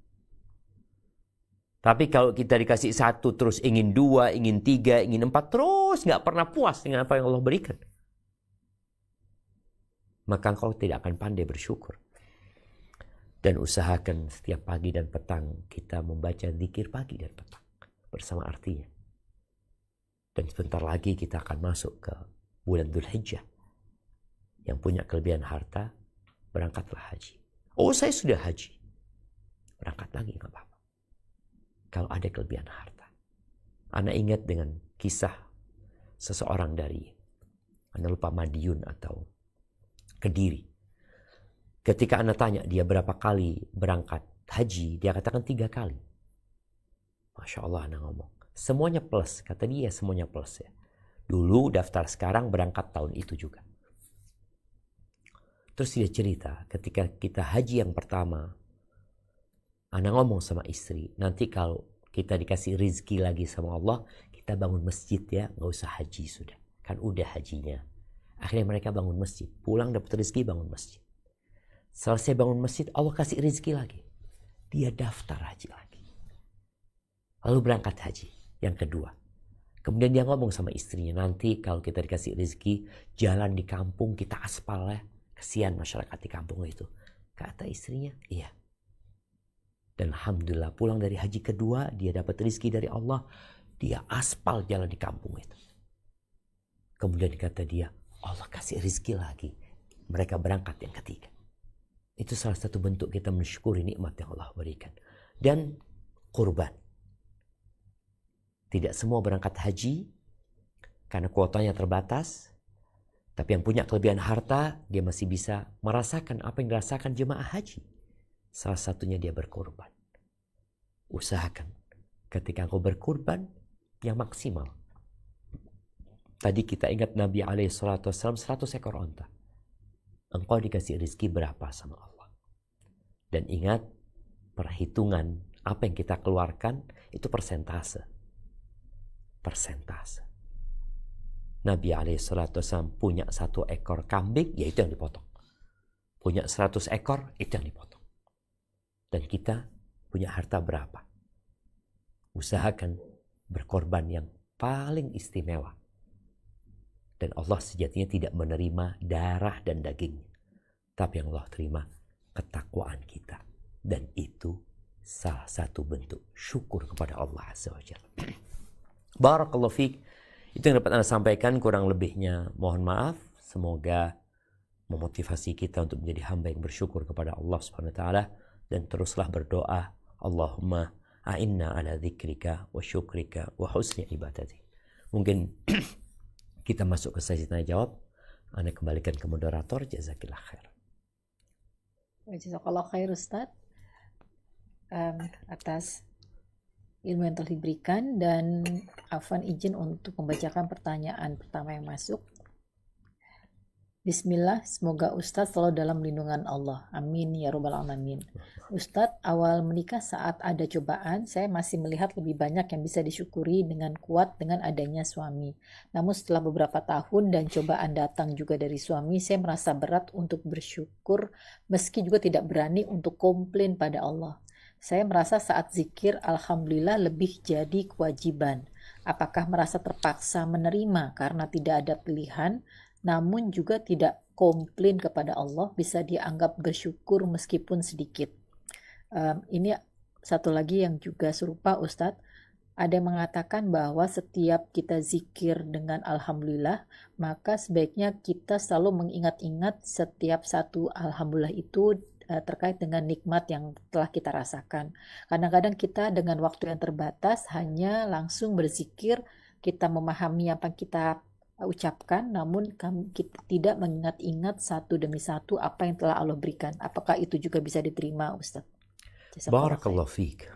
Tapi kalau kita dikasih 1 terus ingin 2, ingin 3, ingin 4, terus nggak pernah puas dengan apa yang Allah berikan, maka engkau tidak akan pandai bersyukur. Dan usahakan setiap pagi dan petang kita membaca zikir pagi dan petang bersama artinya. Dan sebentar lagi kita akan masuk ke bulan Dzulhijjah. Yang punya kelebihan harta, berangkatlah haji. Oh, saya sudah haji. Berangkat lagi, nggak apa-apa. Kalau ada kelebihan harta. Ana ingat dengan kisah seseorang dari, Ana lupa Madiun atau Kediri. Ketika Ana tanya dia berapa kali berangkat haji, dia katakan 3 kali. Masya Allah, Ana ngomong. Semuanya plus, kata dia semuanya plus ya. Dulu daftar, sekarang berangkat tahun itu juga. Terus dia cerita, ketika kita haji yang pertama, Ana ngomong sama istri, nanti kalau kita dikasih rizki lagi sama Allah, kita bangun masjid ya, nggak usah haji sudah. Kan udah hajinya. Akhirnya mereka bangun masjid. Pulang dapat rizki, bangun masjid. Selesai bangun masjid, Allah kasih rizki lagi. Dia daftar haji lagi. Lalu berangkat haji yang kedua. Kemudian dia ngomong sama istrinya, nanti kalau kita dikasih rizki, jalan di kampung kita aspal ya. Kesian masyarakat di kampung itu. Kata istrinya, iya. Dan alhamdulillah pulang dari haji kedua, dia dapat rizki dari Allah. Dia aspal jalan di kampung itu. Kemudian kata dia, Allah kasih rizki lagi. Mereka berangkat yang ketiga. Itu salah satu bentuk kita mensyukuri nikmat yang Allah berikan. Dan kurban. Tidak semua berangkat haji karena kuotanya terbatas. Tapi yang punya kelebihan harta, dia masih bisa merasakan apa yang dirasakan jemaah haji. Salah satunya dia berkorban. Usahakan ketika engkau berkorban yang maksimal. Tadi kita ingat Nabi SAW 100 ekor onta. Engkau dikasih rezeki berapa sama Allah. Dan ingat, perhitungan apa yang kita keluarkan itu persentase. Persentase. Nabi SAW punya 1 ekor kambing, ya itu yang dipotong. Punya 100 ekor, itu yang dipotong. Dan kita punya harta berapa? Usahakan berkorban yang paling istimewa. Dan Allah sejatinya tidak menerima darah dan dagingnya. Tapi yang Allah terima ketakwaan kita. Dan itu salah satu bentuk syukur kepada Allah Azza wa Jalla. Barakallahu fiik. Itu yang dapat Anda sampaikan, kurang lebihnya mohon maaf. Semoga memotivasi kita untuk menjadi hamba yang bersyukur kepada Allah Subhanahu wa taala, dan teruslah berdoa, Allahumma a'inna ala dzikrika wa syukrika wa husni ibadati. Mungkin kita masuk ke sesi tanya jawab. Anda kembalikan ke moderator. Jazakillah khair. Jazakallah khair Ustaz, atas ilmu yang telah diberikan, dan Afwan izin untuk membacakan pertanyaan pertama yang masuk. Bismillah, semoga Ustadz selalu dalam lindungan Allah. Amin ya rabbal alamin. Ustadz, awal menikah saat ada cobaan, saya masih melihat lebih banyak yang bisa disyukuri dengan kuat dengan adanya suami. Namun setelah beberapa tahun dan cobaan datang juga dari suami, saya merasa berat untuk bersyukur meski juga tidak berani untuk komplain pada Allah. Saya merasa saat zikir Alhamdulillah lebih jadi kewajiban. Apakah merasa terpaksa menerima karena tidak ada pilihan, namun juga tidak komplain kepada Allah, bisa dianggap bersyukur meskipun sedikit. Ini satu lagi yang juga serupa Ustadz, ada yang mengatakan bahwa setiap kita zikir dengan Alhamdulillah, maka sebaiknya kita selalu mengingat-ingat setiap satu Alhamdulillah itu terkait dengan nikmat yang telah kita rasakan. Kadang-kadang kita dengan waktu yang terbatas hanya langsung berzikir, kita memahami apa yang kita ucapkan, namun kita tidak mengingat-ingat satu demi satu apa yang telah Allah berikan. Apakah itu juga bisa diterima, Ustaz? Barakallahu fiik.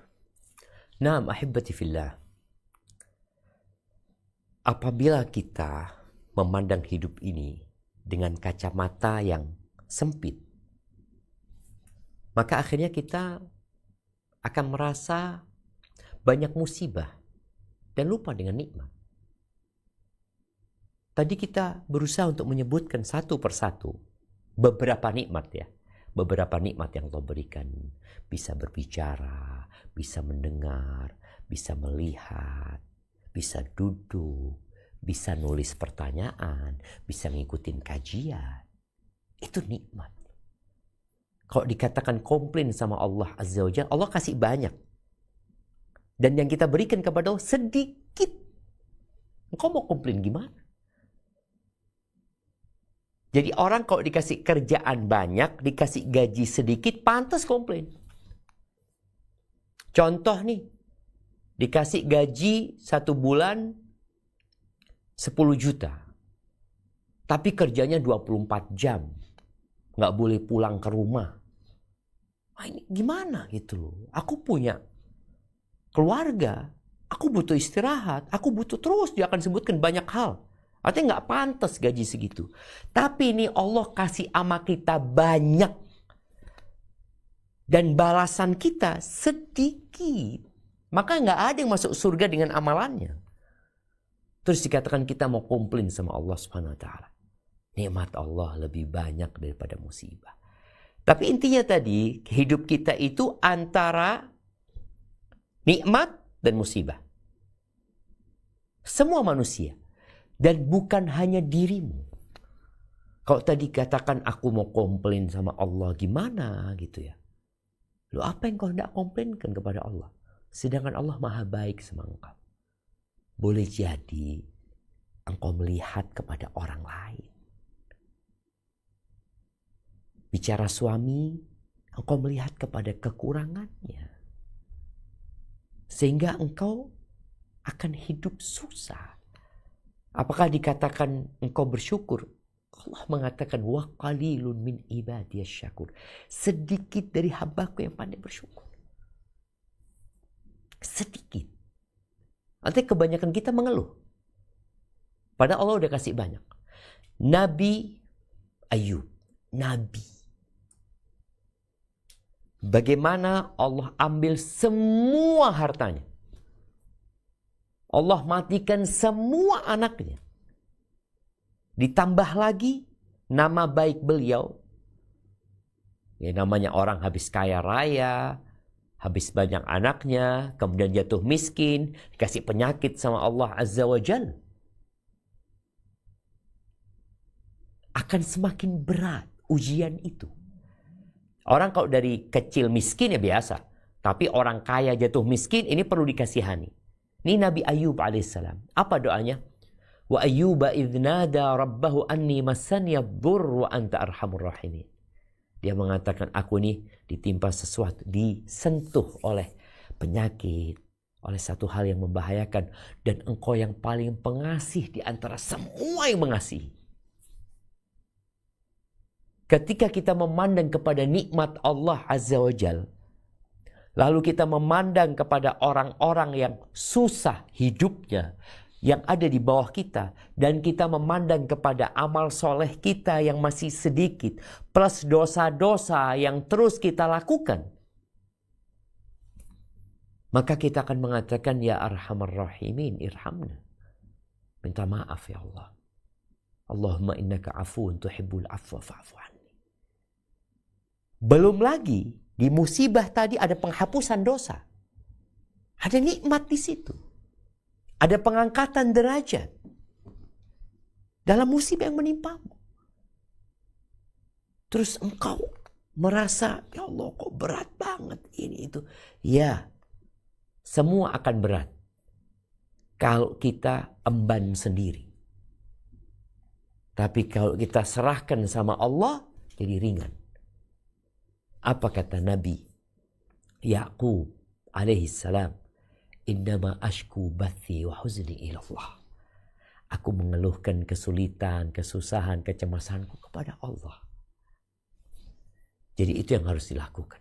Naam ahibbati fillah. Apabila kita memandang hidup ini dengan kacamata yang sempit, maka akhirnya kita akan merasa banyak musibah dan lupa dengan nikmat. Tadi kita berusaha untuk menyebutkan satu persatu beberapa nikmat ya. Beberapa nikmat yang Allah berikan. Bisa berbicara, bisa mendengar, bisa melihat, bisa duduk, bisa nulis pertanyaan, bisa ngikutin kajian. Itu nikmat. Kalau dikatakan komplain sama Allah Azza wa Jalla, Allah kasih banyak. Dan yang kita berikan kepada Allah sedikit. Engkau mau komplain gimana? Jadi orang kalau dikasih kerjaan banyak, dikasih gaji sedikit, pantas komplain. Contoh nih, dikasih gaji 1 bulan 10 juta. Tapi kerjanya 24 jam. Nggak boleh pulang ke rumah. Nah, ini gimana gitu loh. Aku punya keluarga, aku butuh istirahat, aku butuh terus. Dia akan sebutkan banyak hal. Artinya nggak pantas gaji segitu. Tapi ini Allah kasih sama kita banyak. Dan balasan kita sedikit. Maka nggak ada yang masuk surga dengan amalannya. Terus dikatakan kita mau komplain sama Allah Subhanahu wa taala. Nikmat Allah lebih banyak daripada musibah. Tapi intinya tadi, hidup kita itu antara nikmat dan musibah. Semua manusia. Dan bukan hanya dirimu. Kalau tadi katakan aku mau komplain sama Allah, gimana gitu ya. Loh, apa yang kau hendak komplainkan kepada Allah? Sedangkan Allah maha baik sama engkau. Boleh jadi engkau melihat kepada orang lain. Bicara suami, engkau melihat kepada kekurangannya. Sehingga engkau akan hidup susah. Apakah dikatakan engkau bersyukur? Allah mengatakan wa qalilun min ibadiyas syakur. Sedikit dari hambaku yang pandai bersyukur. Sedikit. Nanti kebanyakan kita mengeluh. Padahal Allah udah kasih banyak. Nabi Ayub. Nabi. Bagaimana Allah ambil semua hartanya. Allah matikan semua anaknya. Ditambah lagi nama baik beliau. Ya, namanya orang habis kaya raya, habis banyak anaknya, kemudian jatuh miskin, dikasih penyakit sama Allah Azza wa Jalla. Akan semakin berat ujian itu. Orang kalau dari kecil miskin ya biasa. Tapi orang kaya jatuh miskin ini perlu dikasihani. Ini Nabi Ayub alaihissalam. Apa doanya? Wa ayyuba idnada rabbahu anni massaniya dhurr wa anta arhamur rahimin. Dia mengatakan aku nih ditimpa sesuatu, disentuh oleh penyakit, oleh satu hal yang membahayakan, dan engkau yang paling pengasih di antara semua yang mengasihi. Ketika kita memandang kepada nikmat Allah Azza wa Jal, lalu kita memandang kepada orang-orang yang susah hidupnya, yang ada di bawah kita, dan kita memandang kepada amal soleh kita yang masih sedikit, plus dosa-dosa yang terus kita lakukan, maka kita akan mengatakan, Ya Arhamar Rahimin, irhamna. Minta maaf ya Allah. Allahumma innaka afuun tuhibbul afwa fa'fu anni. Belum lagi, di musibah tadi ada penghapusan dosa. Ada nikmat di situ. Ada pengangkatan derajat dalam musibah yang menimpamu. Terus engkau merasa, ya Allah kok berat banget ini itu. Ya, semua akan berat kalau kita emban sendiri. Tapi kalau kita serahkan sama Allah, jadi ringan. Apa kata Nabi Yaqub alaihi salam? Innama ashku bathi wa huzni ila Allah. Aku mengeluhkan kesulitan, kesusahan, kecemasanku kepada Allah. Jadi itu yang harus dilakukan.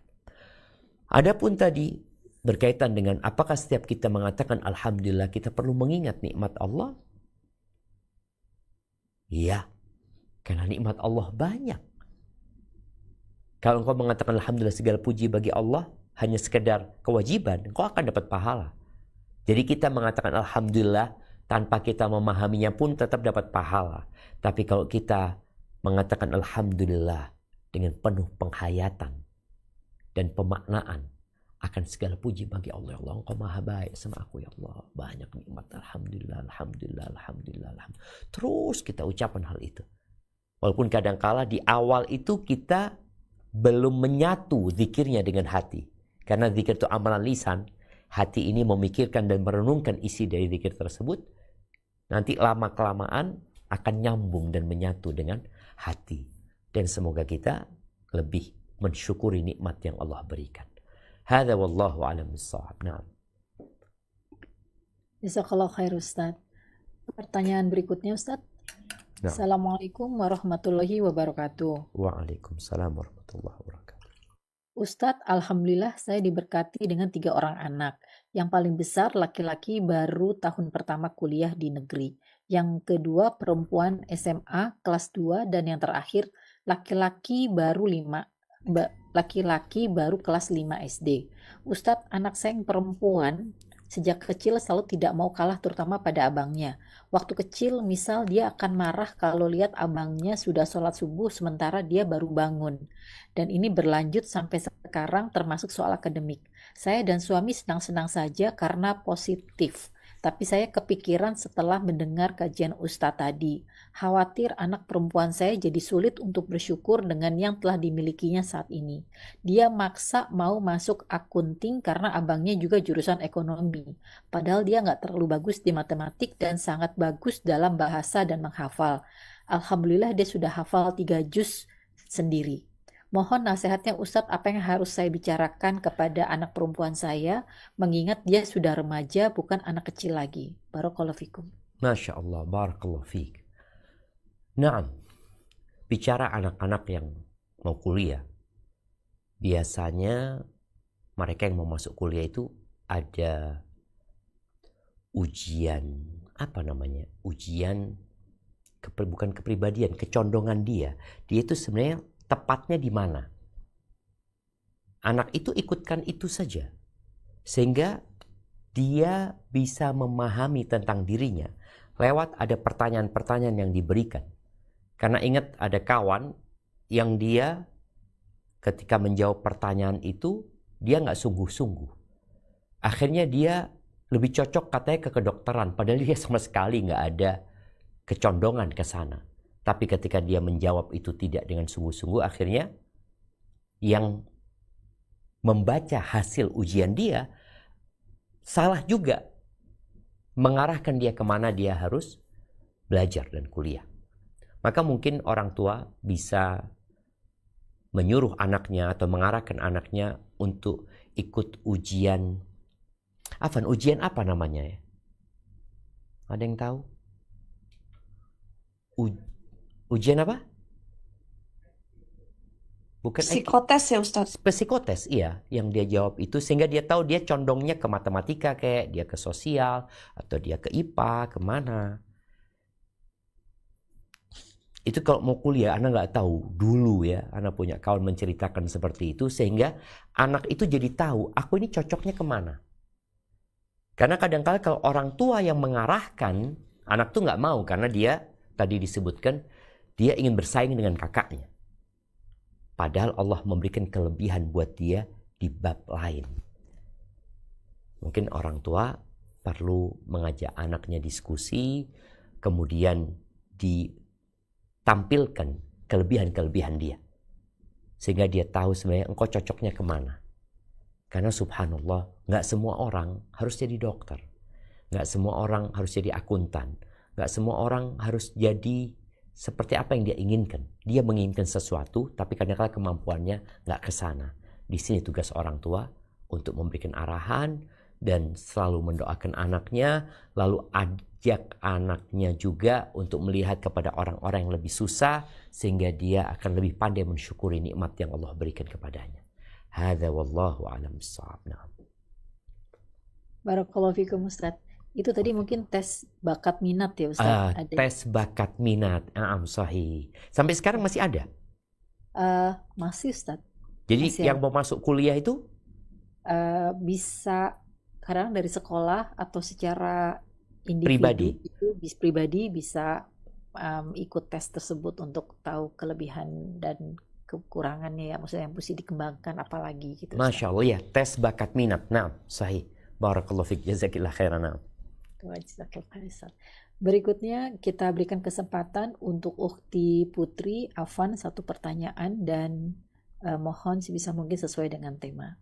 Adapun tadi berkaitan dengan apakah setiap kita mengatakan Alhamdulillah kita perlu mengingat nikmat Allah? Iya, karena nikmat Allah banyak. Kalau engkau mengatakan Alhamdulillah segala puji bagi Allah, hanya sekedar kewajiban, engkau akan dapat pahala. Jadi kita mengatakan Alhamdulillah tanpa kita memahaminya pun tetap dapat pahala. Tapi kalau kita mengatakan Alhamdulillah dengan penuh penghayatan dan pemaknaan, akan segala puji bagi Allah. Ya Allah, engkau maha baik sama aku ya Allah. Banyak nikmat. Alhamdulillah, Alhamdulillah, Alhamdulillah, Alhamdulillah. Terus kita ucapkan hal itu. Walaupun kadangkala di awal itu kita belum menyatu zikirnya dengan hati. Karena zikir itu amalan lisan. Hati ini memikirkan dan merenungkan isi dari zikir tersebut. Nanti lama-kelamaan akan nyambung dan menyatu dengan hati. Dan semoga kita lebih mensyukuri nikmat yang Allah berikan. Hadza wallahu a'lam bissawab. Naam. Jazakallahu khair Ustaz. Pertanyaan berikutnya Ustaz. Naam. Assalamualaikum warahmatullahi wabarakatuh. Waalaikumsalam warahmatullahi wabarakatuh. Ustadz, Alhamdulillah saya diberkati dengan 3 orang anak. Yang paling besar laki-laki baru tahun pertama kuliah di negeri. Yang kedua perempuan SMA kelas 2 dan yang terakhir laki-laki baru kelas 5 SD. Ustadz, anak saya yang perempuan sejak kecil selalu tidak mau kalah terutama pada abangnya. Waktu kecil misal dia akan marah kalau lihat abangnya sudah sholat subuh sementara dia baru bangun. Dan ini berlanjut sampai sekarang termasuk soal akademik. Saya dan suami senang-senang saja karena positif. Tapi saya kepikiran setelah mendengar kajian Ustadz tadi. Khawatir anak perempuan saya jadi sulit untuk bersyukur dengan yang telah dimilikinya saat ini. Dia maksa mau masuk akunting karena abangnya juga jurusan ekonomi. Padahal dia nggak terlalu bagus di matematik dan sangat bagus dalam bahasa dan menghafal. Alhamdulillah dia sudah hafal 3 juz sendiri. Mohon nasihatnya Ustadz, apa yang harus saya bicarakan kepada anak perempuan saya, mengingat dia sudah remaja, bukan anak kecil lagi. Barakallahu fikum. Masya Allah, barakallahu fiik. Naam. bicara anak-anak yang mau kuliah, biasanya mereka yang mau masuk kuliah itu ada ujian, apa namanya? Ujian bukan kepribadian, kecondongan dia. Dia itu sebenarnya tepatnya di mana? Anak itu ikutkan itu saja. Sehingga dia bisa memahami tentang dirinya lewat ada pertanyaan-pertanyaan yang diberikan. Karena ingat ada kawan yang dia ketika menjawab pertanyaan itu, dia nggak sungguh-sungguh. Akhirnya dia lebih cocok katanya ke kedokteran, padahal dia sama sekali nggak ada kecondongan ke sana. Tapi ketika dia menjawab itu tidak dengan sungguh-sungguh, akhirnya yang membaca hasil ujian dia salah juga mengarahkan dia kemana dia harus belajar dan kuliah. Maka mungkin orang tua bisa menyuruh anaknya atau mengarahkan anaknya untuk ikut ujian. Ujian apa namanya ya? Ada yang tahu? Ujian apa? Bukan Psikotes ya Ustadz? Psikotes, iya. Yang dia jawab itu sehingga dia tahu dia condongnya ke matematika, kayak dia ke sosial, atau dia ke IPA, kemana. Itu kalau mau kuliah, anak nggak tahu. Dulu ya, anak punya kawan menceritakan seperti itu, sehingga anak itu jadi tahu, aku ini cocoknya kemana. Karena kadang-kadang kalau orang tua yang mengarahkan, anak tuh nggak mau, karena dia, tadi disebutkan, dia ingin bersaing dengan kakaknya. Padahal Allah memberikan kelebihan buat dia di bab lain. Mungkin orang tua perlu mengajak anaknya diskusi, kemudian ditampilkan kelebihan-kelebihan dia. Sehingga dia tahu sebenarnya engkau cocoknya kemana. Karena subhanallah, nggak semua orang harus jadi dokter. Nggak semua orang harus jadi akuntan. Nggak semua orang harus jadi seperti apa yang dia inginkan. Dia menginginkan sesuatu, tapi kadang-kadang kemampuannya nggak ke sana. Di sini tugas orang tua untuk memberikan arahan dan selalu mendoakan anaknya, lalu ajak anaknya juga untuk melihat kepada orang-orang yang lebih susah, sehingga dia akan lebih pandai mensyukuri nikmat yang Allah berikan kepadanya. Hadza wallahu a'lam bissawab. Barakallahu fikum Ustadz. Itu tadi mungkin tes bakat minat ya Ustadz? Ada. Tes bakat minat, sahih. Sampai sekarang masih ada? Masih Ustadz. Jadi Masih yang mau masuk kuliah itu? Bisa kadang dari sekolah atau secara individu Pribadi. itu pribadi bisa ikut tes tersebut untuk tahu kelebihan dan kekurangannya ya, maksudnya yang mesti dikembangkan apalagi gitu. Masya Allah ya, tes bakat minat. Nah, sahih. Barakallahu fiik, jazakillah khairan. Berikutnya kita berikan kesempatan untuk Ukhti Putri Afan satu pertanyaan dan mohon sebisa mungkin sesuai dengan tema.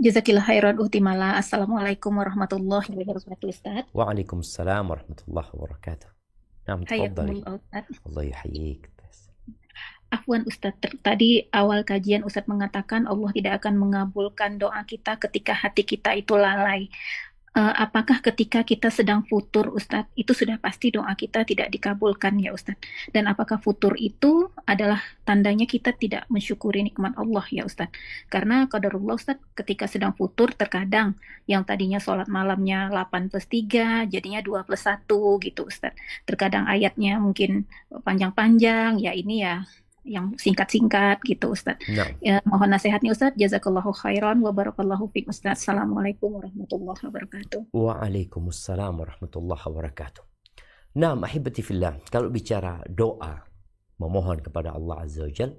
Jazakillah khairan Ukhti Mala. Assalamualaikum warahmatullahi wabarakatuh Ustaz. Waalaikumsalam warahmatullahi wabarakatuh. Naam, tafadhali. Hayakumullah Ustaz. Allah yuhayyik. Afwan Ustaz, tadi awal kajian Ustaz mengatakan Allah tidak akan mengabulkan doa kita ketika hati kita itu lalai. Apakah ketika kita sedang futur Ustadz, itu sudah pasti doa kita tidak dikabulkan ya Ustadz? Dan apakah futur itu adalah tandanya kita tidak mensyukuri nikmat Allah ya Ustadz? Karena qadarullah Ustadz, ketika sedang futur terkadang yang tadinya sholat malamnya 8+3 jadinya 2+1 gitu Ustadz. Terkadang ayatnya mungkin panjang-panjang, ya ini ya yang singkat-singkat gitu Ustadz. Nah. Ya, mohon nasihatnya Ustadz. Jazakallahu khairan wa barakallahu fiik Ustadz. Assalamualaikum warahmatullahi wabarakatuh. Waalaikumsalam warahmatullahi wabarakatuh. Nah, ahibati fillah, kalau bicara doa, memohon kepada Allah Azza wa Jal,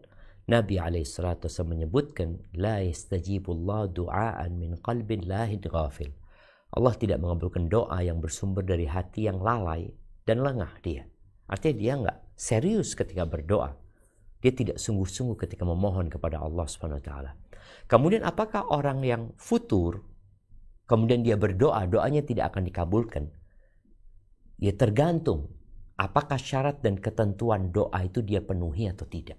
Nabi alaihissalatu wassalam menyebutkan, la yastajibullah du'aan min qalbin lahid ghafil. Allah tidak mengabulkan doa yang bersumber dari hati yang lalai dan lengah dia. Artinya dia nggak serius ketika berdoa. Dia tidak sungguh-sungguh ketika memohon kepada Allah Subhanahu wa taala. Kemudian apakah orang yang futur kemudian dia berdoa, doanya tidak akan dikabulkan? Ya tergantung apakah syarat dan ketentuan doa itu dia penuhi atau tidak.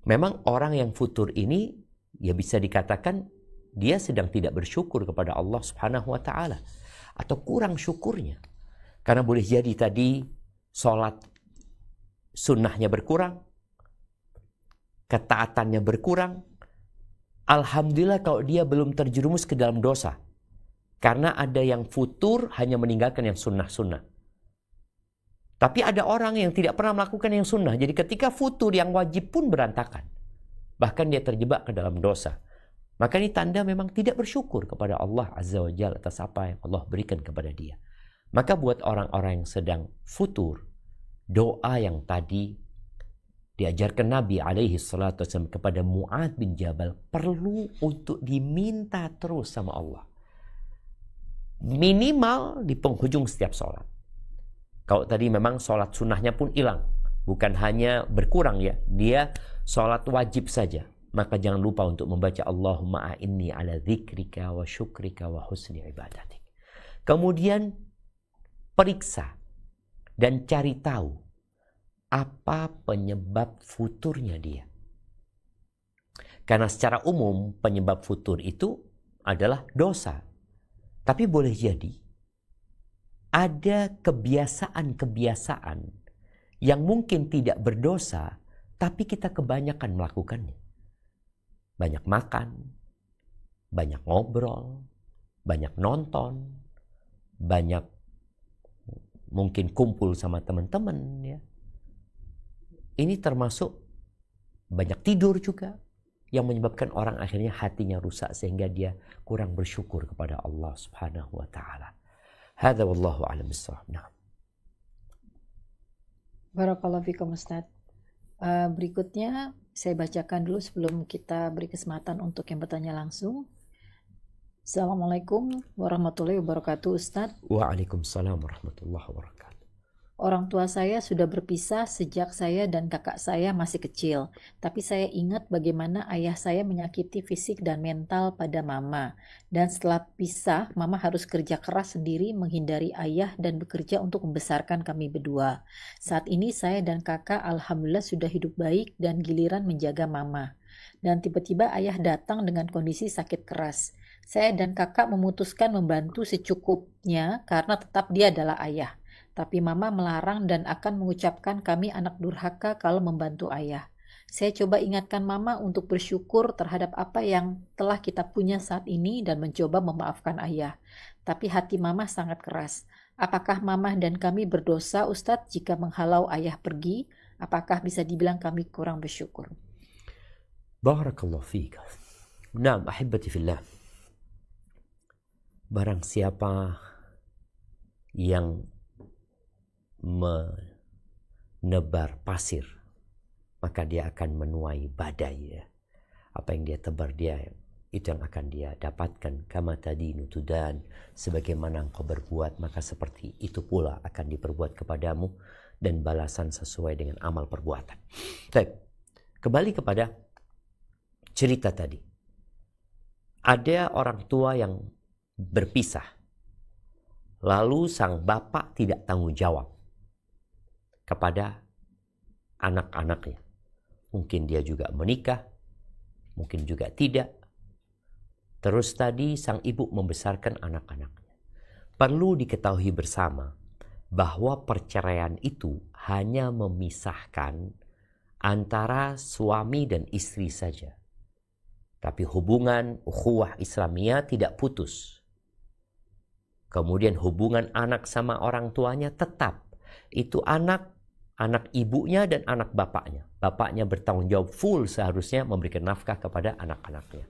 Memang orang yang futur ini ya bisa dikatakan dia sedang tidak bersyukur kepada Allah Subhanahu wa taala atau kurang syukurnya. Karena boleh jadi tadi sholat sunnahnya berkurang, ketaatannya berkurang, alhamdulillah kalau dia belum terjerumus ke dalam dosa. Karena ada yang futur hanya meninggalkan yang sunnah-sunnah. Tapi ada orang yang tidak pernah melakukan yang sunnah. Jadi ketika futur yang wajib pun berantakan. Bahkan dia terjebak ke dalam dosa. Maka ini tanda memang tidak bersyukur kepada Allah Azza wa Jalla atas apa yang Allah berikan kepada dia. Maka buat orang-orang yang sedang futur, doa yang tadi diajarkan Nabi alaihi salatu wasallam kepada Mu'adz bin Jabal perlu untuk diminta terus sama Allah. Minimal di penghujung setiap sholat. Kalau tadi memang sholat sunnahnya pun hilang. Bukan hanya berkurang ya. Dia sholat wajib saja. Maka jangan lupa untuk membaca Allahumma a'inni ala dzikrika wa syukrika wa husni ibadatik. Kemudian periksa dan cari tahu apa penyebab futurnya dia. Karena secara umum penyebab futur itu adalah dosa. Tapi boleh jadi ada kebiasaan-kebiasaan yang mungkin tidak berdosa, tapi kita kebanyakan melakukannya. Banyak makan, banyak ngobrol, banyak nonton, banyak mungkin kumpul sama teman-teman ya. Ini termasuk banyak tidur juga yang menyebabkan orang akhirnya hatinya rusak sehingga dia kurang bersyukur kepada Allah Subhanahu wa taala. Hadza wallahu a'lam bissawab. Nah. Barakallahu fikum Ustaz. Berikutnya saya bacakan dulu sebelum kita beri kesempatan untuk yang bertanya langsung. Assalamualaikum warahmatullahi wabarakatuh Ustaz. Waalaikumsalam warahmatullahi wabarakatuh. Orang tua saya sudah berpisah sejak saya dan kakak saya masih kecil. Tapi saya ingat bagaimana ayah saya menyakiti fisik dan mental pada mama. Dan setelah pisah, mama harus kerja keras sendiri menghindari ayah dan bekerja untuk membesarkan kami berdua. Saat ini saya dan kakak alhamdulillah sudah hidup baik dan giliran menjaga mama. Dan tiba-tiba ayah datang dengan kondisi sakit keras. Saya dan kakak memutuskan membantu secukupnya karena tetap dia adalah ayah. Tapi mama melarang dan akan mengucapkan kami anak durhaka kalau membantu ayah. Saya coba ingatkan mama untuk bersyukur terhadap apa yang telah kita punya saat ini dan mencoba memaafkan ayah. Tapi hati mama sangat keras. Apakah mama dan kami berdosa Ustadz jika menghalau ayah pergi? Apakah bisa dibilang kami kurang bersyukur? Barakallahu fiik. Naam, ahibati fillah. Barang siapa yang menebar pasir, maka dia akan menuai badai ya. Apa yang dia tebar dia itu yang akan dia dapatkan. Kama tadinu tudan, sebagaimana engkau berbuat maka seperti itu pula akan diperbuat kepadamu, dan balasan sesuai dengan amal perbuatan. Baik, kembali kepada cerita tadi. Ada orang tua yang berpisah, lalu sang bapak tidak tanggung jawab kepada anak-anaknya. Mungkin dia juga menikah, mungkin juga tidak. Terus tadi sang ibu membesarkan anak-anaknya. Perlu diketahui bersama bahwa perceraian itu hanya memisahkan antara suami dan istri saja. Tapi hubungan ukhuwah Islamiyah tidak putus. Kemudian hubungan anak sama orang tuanya tetap. Itu anak ibunya dan anak bapaknya. Bapaknya bertanggung jawab full seharusnya memberikan nafkah kepada anak-anaknya.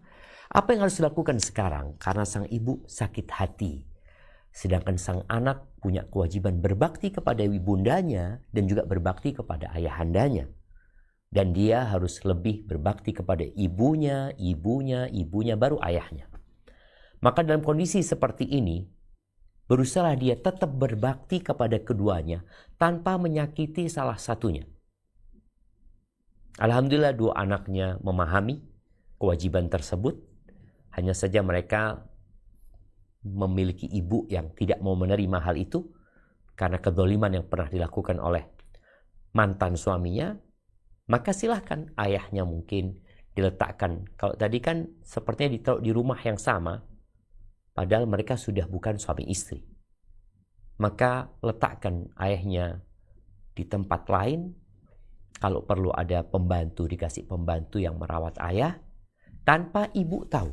Apa yang harus dilakukan sekarang? Karena sang ibu sakit hati. Sedangkan sang anak punya kewajiban berbakti kepada ibundanya dan juga berbakti kepada ayahandanya. Dan dia harus lebih berbakti kepada ibunya, baru ayahnya. Maka dalam kondisi seperti ini, berusaha dia tetap berbakti kepada keduanya tanpa menyakiti salah satunya. Alhamdulillah dua anaknya memahami kewajiban tersebut. Hanya saja mereka memiliki ibu yang tidak mau menerima hal itu karena kezaliman yang pernah dilakukan oleh mantan suaminya. Maka silahkan ayahnya mungkin diletakkan. Kalau tadi kan sepertinya ditaruh di rumah yang sama, padahal mereka sudah bukan suami istri. Maka letakkan ayahnya di tempat lain, Kalau perlu ada pembantu, dikasih pembantu yang merawat ayah tanpa ibu tahu.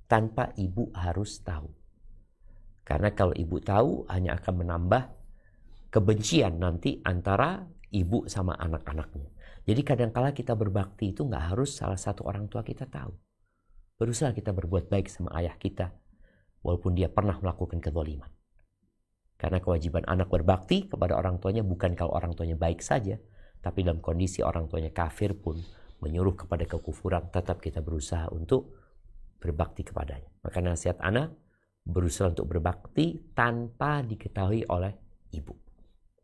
Tanpa ibu harus tahu. Karena kalau ibu tahu hanya akan menambah kebencian nanti antara ibu sama anak-anaknya. Jadi kadang-kala kita berbakti itu nggak harus salah satu orang tua kita tahu. Berusaha kita berbuat baik sama ayah kita, walaupun dia pernah melakukan kezaliman. Karena kewajiban anak berbakti kepada orang tuanya bukan kalau orang tuanya baik saja, tapi dalam kondisi orang tuanya kafir pun menyuruh kepada kekufuran, tetap kita berusaha untuk berbakti kepadanya. Maka nasihat anak, berusaha untuk berbakti tanpa diketahui oleh ibu.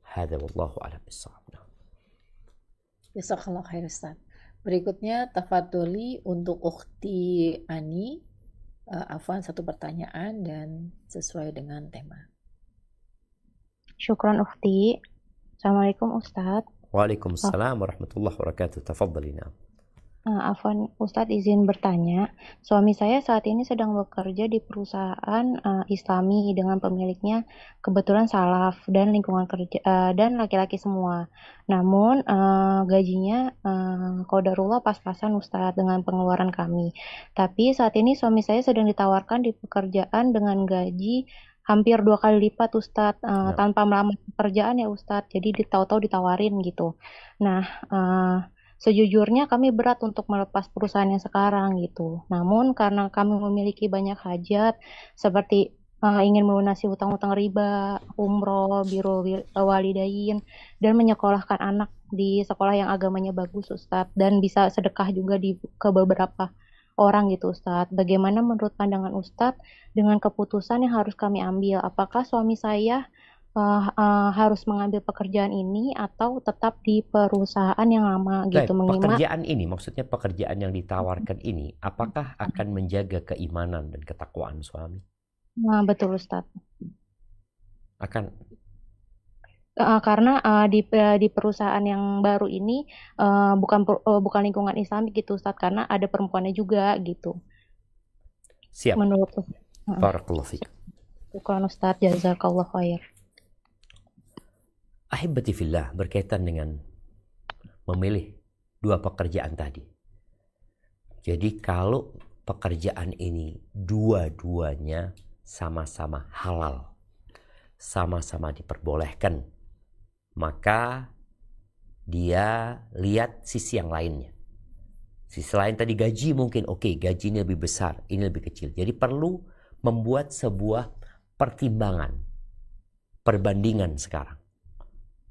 Hadza wallahu a'lam bissawab. Jazakallah khair Ustaz. Berikutnya tafadholi untuk Ukhti Ani. Afwan, satu pertanyaan dan sesuai dengan tema. Syukron Ukhti. Assalamualaikum Ustadz. Waalaikumsalam warahmatullahi wabarakatuh. Tafadhali. Afwan Ustadz, izin bertanya. Suami saya saat ini sedang bekerja di perusahaan Islami dengan pemiliknya kebetulan salaf dan lingkungan kerja dan laki-laki semua. Namun gajinya qadarullah pas-pasan Ustadz dengan pengeluaran kami. Tapi saat ini suami saya sedang ditawarkan di pekerjaan dengan gaji hampir 2 kali lipat Ustadz, tanpa melamar pekerjaan ya Ustadz. Jadi tahu-tahu ditawarin gitu. Nah, sejujurnya kami berat untuk melepas perusahaan yang sekarang gitu. Namun karena kami memiliki banyak hajat seperti ingin melunasi hutang-hutang riba, umroh, birrul walidain, dan menyekolahkan anak di sekolah yang agamanya bagus Ustadz, dan bisa sedekah juga ke beberapa orang gitu Ustadz. Bagaimana menurut pandangan Ustadz dengan keputusan yang harus kami ambil? Apakah suami saya harus mengambil pekerjaan ini atau tetap di perusahaan yang lama gitu, pekerjaan ini, maksudnya pekerjaan yang ditawarkan ini, apakah akan menjaga keimanan dan ketakwaan suami? Nah, betul Ustadz. Akan. Karena di perusahaan yang baru ini bukan lingkungan Islamik gitu Ustadz, karena ada perempuannya juga gitu. Siap. Menurut Ustadz. Barakallahu fiik. Syukran Ustadz, jazakallah khair. Ahibati fillah, berkaitan dengan memilih dua pekerjaan tadi. Jadi kalau pekerjaan ini dua-duanya sama-sama halal, sama-sama diperbolehkan, maka dia lihat sisi yang lainnya. Sisi lain tadi gaji mungkin oke, gaji ini lebih besar, ini lebih kecil. Jadi perlu membuat sebuah pertimbangan, perbandingan sekarang.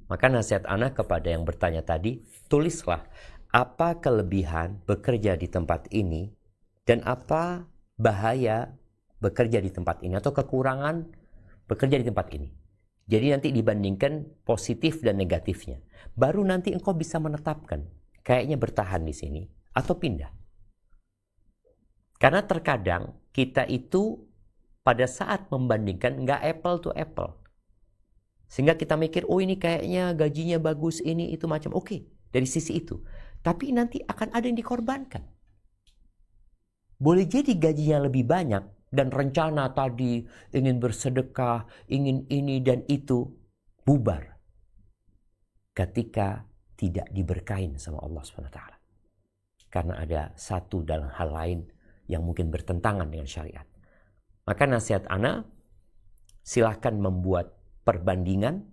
Maka nasihat anak kepada yang bertanya tadi, tulislah apa kelebihan bekerja di tempat ini dan apa bahaya bekerja di tempat ini atau kekurangan bekerja di tempat ini. Jadi nanti dibandingkan positif dan negatifnya. Baru nanti engkau bisa menetapkan kayaknya bertahan di sini atau pindah. Karena terkadang kita itu pada saat membandingkan nggak apple to apple. Sehingga kita mikir, oh ini kayaknya gajinya bagus, ini itu macam. Oke, dari sisi itu. Tapi nanti akan ada yang dikorbankan. Boleh jadi gajinya lebih banyak dan rencana tadi ingin bersedekah, ingin ini dan itu, bubar. Ketika tidak diberkahin sama Allah SWT. Karena ada satu dalam hal lain yang mungkin bertentangan dengan syariat. Maka nasihat ana, silakan membuat perbandingan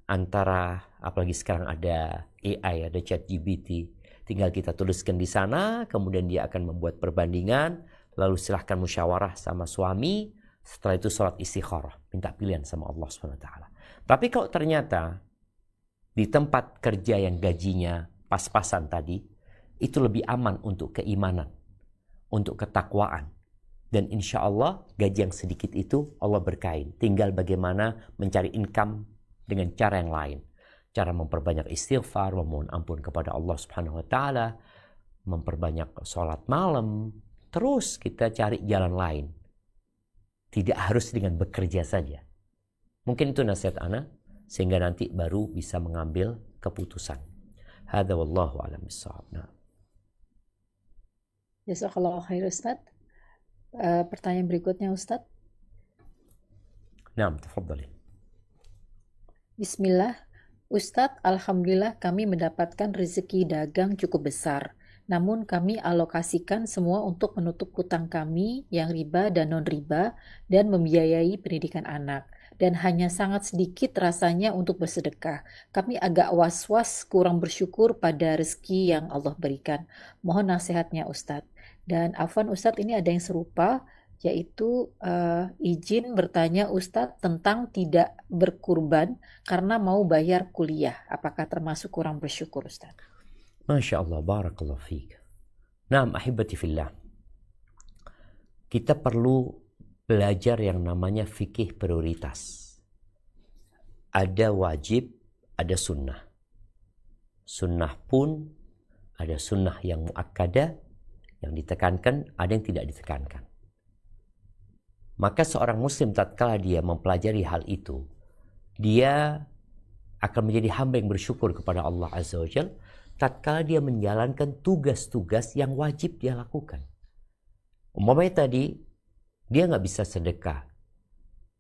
antara, apalagi sekarang ada AI, ada ChatGPT, tinggal kita tuliskan di sana, kemudian dia akan membuat perbandingan, lalu silahkan musyawarah sama suami, setelah itu sholat istikharah, minta pilihan sama Allah SWT. Tapi kalau ternyata di tempat kerja yang gajinya pas-pasan tadi, itu lebih aman untuk keimanan, untuk ketakwaan. Dan insya Allah gaji yang sedikit itu Allah berkahin. Tinggal bagaimana mencari income dengan cara yang lain. Cara memperbanyak istighfar, memohon ampun kepada Allah Subhanahu Wa Taala, memperbanyak sholat malam. Terus kita cari jalan lain. Tidak harus dengan bekerja saja. Mungkin itu nasihat ana, sehingga nanti baru bisa mengambil keputusan. Hadza wallahu a'lam bissawab. Jazakallahu khair Ustaz. Pertanyaan berikutnya Ustaz. Naam, tafadhali. Bismillah. Ustadz, alhamdulillah kami mendapatkan rezeki dagang cukup besar. Namun kami alokasikan semua untuk menutup hutang kami yang riba dan non-riba dan membiayai pendidikan anak. Dan hanya sangat sedikit rasanya untuk bersedekah. Kami agak was-was kurang bersyukur pada rezeki yang Allah berikan. Mohon nasihatnya Ustadz. Dan afwan Ustadz, ini ada yang serupa, yaitu izin bertanya Ustadz tentang tidak berkurban karena mau bayar kuliah. Apakah termasuk kurang bersyukur Ustadz? Masya Allah, barakallahu fiik. Naam, ahibati fillah. Kita perlu belajar yang namanya fikih prioritas. Ada wajib, ada sunnah. Sunnah pun ada sunnah yang muakkadah, yang ditekankan, ada yang tidak ditekankan. Maka seorang muslim tatkala dia mempelajari hal itu, dia akan menjadi hamba yang bersyukur kepada Allah Azza wa Jalla tatkala dia menjalankan tugas-tugas yang wajib dia lakukan. Umpamanya tadi, dia nggak bisa sedekah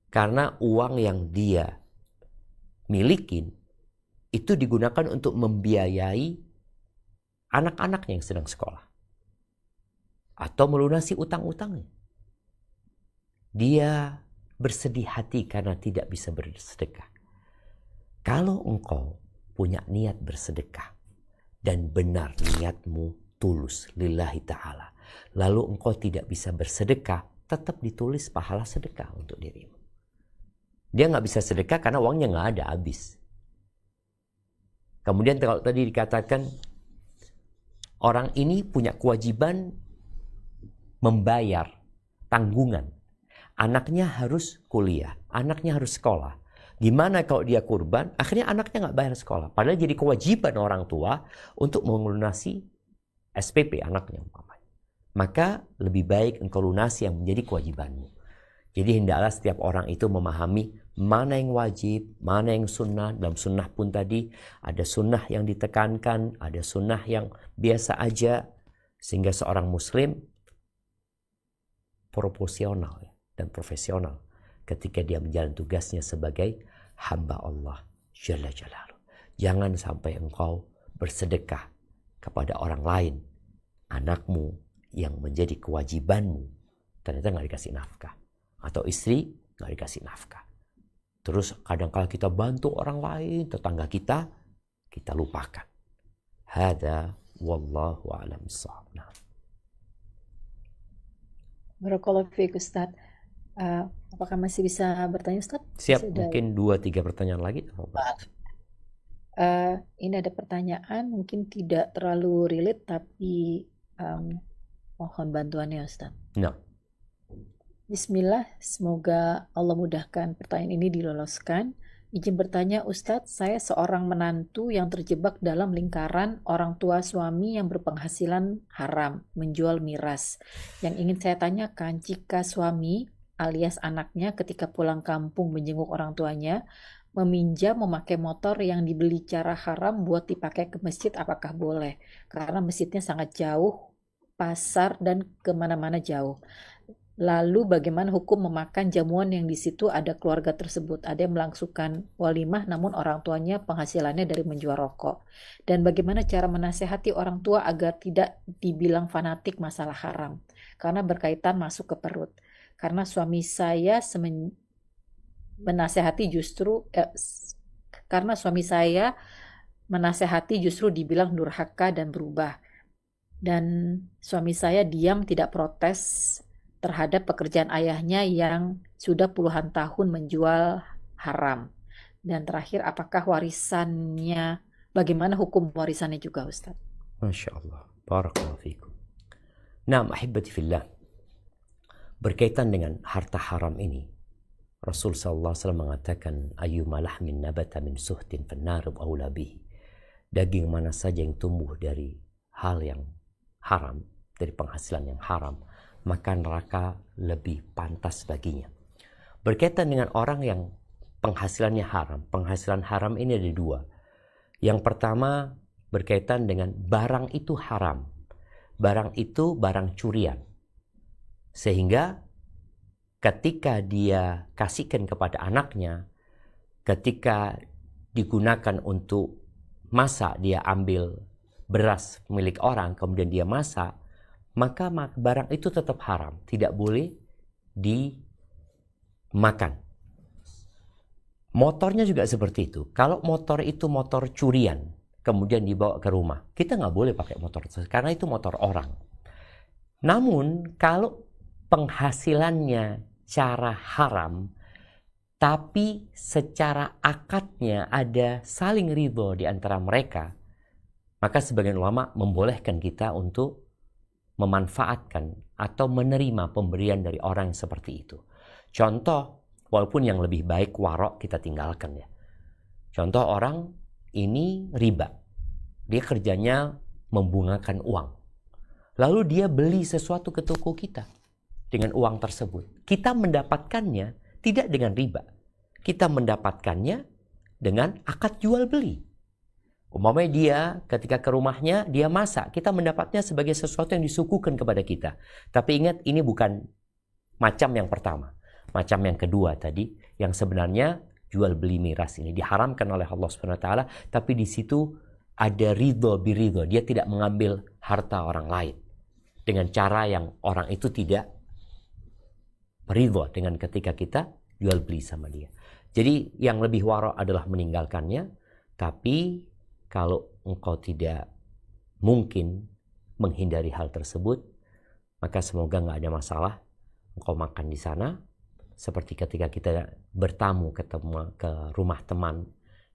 karena uang yang dia milikin itu digunakan untuk membiayai anak-anaknya yang sedang sekolah atau melunasi utang-utangnya. Dia bersedih hati karena tidak bisa bersedekah. Kalau engkau punya niat bersedekah dan benar niatmu tulus lillahi ta'ala, lalu engkau tidak bisa bersedekah, tetap ditulis pahala sedekah untuk dirimu. Dia nggak bisa sedekah karena uangnya nggak ada, habis. Kemudian kalau tadi dikatakan orang ini punya kewajiban membayar tanggungan. Anaknya harus kuliah, anaknya harus sekolah. Gimana kalau dia kurban, akhirnya anaknya nggak bayar sekolah. Padahal jadi kewajiban orang tua untuk melunasi SPP anaknya. Maka lebih baik engkau lunasi yang menjadi kewajibanmu. Jadi hendaklah setiap orang itu memahami mana yang wajib, mana yang sunnah. Dalam sunnah pun tadi ada sunnah yang ditekankan, ada sunnah yang biasa aja. Sehingga seorang muslim proporsional dan profesional ketika dia menjalani tugasnya sebagai hamba Allah Jalla Jalaluh. Jangan sampai engkau bersedekah kepada orang lain, anakmu yang menjadi kewajibanmu, ternyata nggak dikasih nafkah. Atau istri nggak dikasih nafkah. Terus kadang-kala kita bantu orang lain, tetangga kita lupakan. Hada wallahu a'lam bissawab. Barakallahu fiik Ustadz. Apakah masih bisa bertanya Ustadz? Siap, Masih mungkin 2-3 pertanyaan lagi. Ini ada pertanyaan, mungkin tidak terlalu relate, tapi mohon bantuannya Ustadz. No. Bismillah, semoga Allah mudahkan pertanyaan ini diloloskan. Izin bertanya Ustadz, saya seorang menantu yang terjebak dalam lingkaran orang tua suami yang berpenghasilan haram, menjual miras. Yang ingin saya tanyakan, jika suami alias anaknya ketika pulang kampung menjenguk orang tuanya, meminjam memakai motor yang dibeli cara haram buat dipakai ke masjid, apakah boleh? Karena masjidnya sangat jauh, pasar dan kemana-mana jauh. Lalu bagaimana hukum memakan jamuan yang di situ ada keluarga tersebut? Ada yang melangsungkan walimah namun orang tuanya penghasilannya dari menjual rokok. Dan bagaimana cara menasehati orang tua agar tidak dibilang fanatik masalah haram? Karena berkaitan masuk ke perut. Karena suami saya menasehati justru dibilang durhaka dan berubah. Dan suami saya diam tidak protes terhadap pekerjaan ayahnya yang sudah puluhan tahun menjual haram. Dan terakhir, apakah warisannya, bagaimana hukum warisannya juga Ustaz? Masya Allah, barakallahu fiikum. Naam, ahibati fillah. Berkaitan dengan harta haram ini, Rasul SAW mengatakan, ayyuma lahmin nabata min suhtin fannarub awla bihi. Daging mana saja yang tumbuh dari hal yang haram, dari penghasilan yang haram, maka neraka lebih pantas baginya. Berkaitan dengan orang yang penghasilannya haram. Penghasilan haram ini ada dua. Yang pertama berkaitan dengan barang itu haram. Barang itu barang curian. Sehingga ketika dia kasihkan kepada anaknya, ketika digunakan untuk masak, dia ambil beras milik orang, kemudian dia masak, maka barang itu tetap haram, tidak boleh dimakan. Motornya juga seperti itu. Kalau motor itu motor curian, kemudian dibawa ke rumah, kita nggak boleh pakai motor tersebut, karena itu motor orang. Namun, kalau penghasilannya cara haram, tapi secara akadnya ada saling ridho di antara mereka, maka sebagian ulama membolehkan kita untuk memanfaatkan atau menerima pemberian dari orang yang seperti itu. Contoh, walaupun yang lebih baik warok kita tinggalkan ya. Contoh, orang ini riba. Dia kerjanya membungakan uang. Lalu dia beli sesuatu ke toko kita dengan uang tersebut. Kita mendapatkannya tidak dengan riba. Kita mendapatkannya dengan akad jual beli. Umpamanya dia ketika ke rumahnya, dia masak. Kita mendapatnya sebagai sesuatu yang disuguhkan kepada kita. Tapi ingat, ini bukan macam yang pertama. Macam yang kedua tadi, yang sebenarnya jual beli miras ini diharamkan oleh Allah SWT, tapi di situ ada ridho biridho. Dia tidak mengambil harta orang lain dengan cara yang orang itu tidak ridho dengan ketika kita jual beli sama dia. Jadi yang lebih waro adalah meninggalkannya. Tapi kalau engkau tidak mungkin menghindari hal tersebut, maka semoga nggak ada masalah. Engkau makan di sana. Seperti ketika kita bertamu ke rumah teman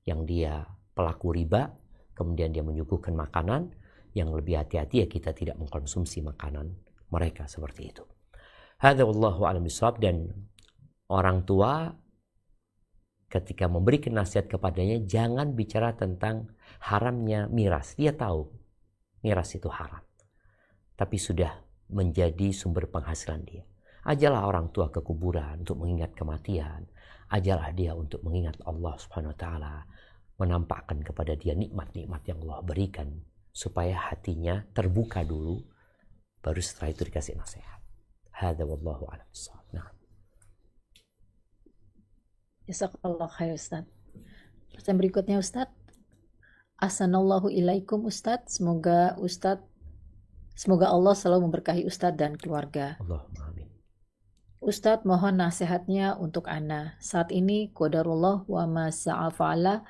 yang dia pelaku riba, kemudian dia menyuguhkan makanan, yang lebih hati-hati ya kita tidak mengkonsumsi makanan mereka seperti itu. Hadza wallahu a'lam bishawab. Dan orang tua ketika memberikan nasihat kepadanya, jangan bicara tentang haramnya miras. Dia tahu miras itu haram, tapi sudah menjadi sumber penghasilan dia. Ajalah orang tua ke kuburan untuk mengingat kematian. Ajalah dia untuk mengingat Allah Subhanahu wa taala, menampakkan kepada dia nikmat-nikmat yang Allah berikan, supaya hatinya terbuka dulu, baru setelah itu dikasih nasihat. Hadza wallahu a'lam bishawab. Nah. Jazakallah khair Ustaz. Pertanyaan berikutnya Ustaz. Ahsanallahu ilaikum Ustaz. Semoga Allah selalu memberkahi Ustaz dan keluarga. Allahumma amin. Ustaz, mohon nasihatnya untuk Ana. Saat ini qadarullah wa ma sa'a fa'ala,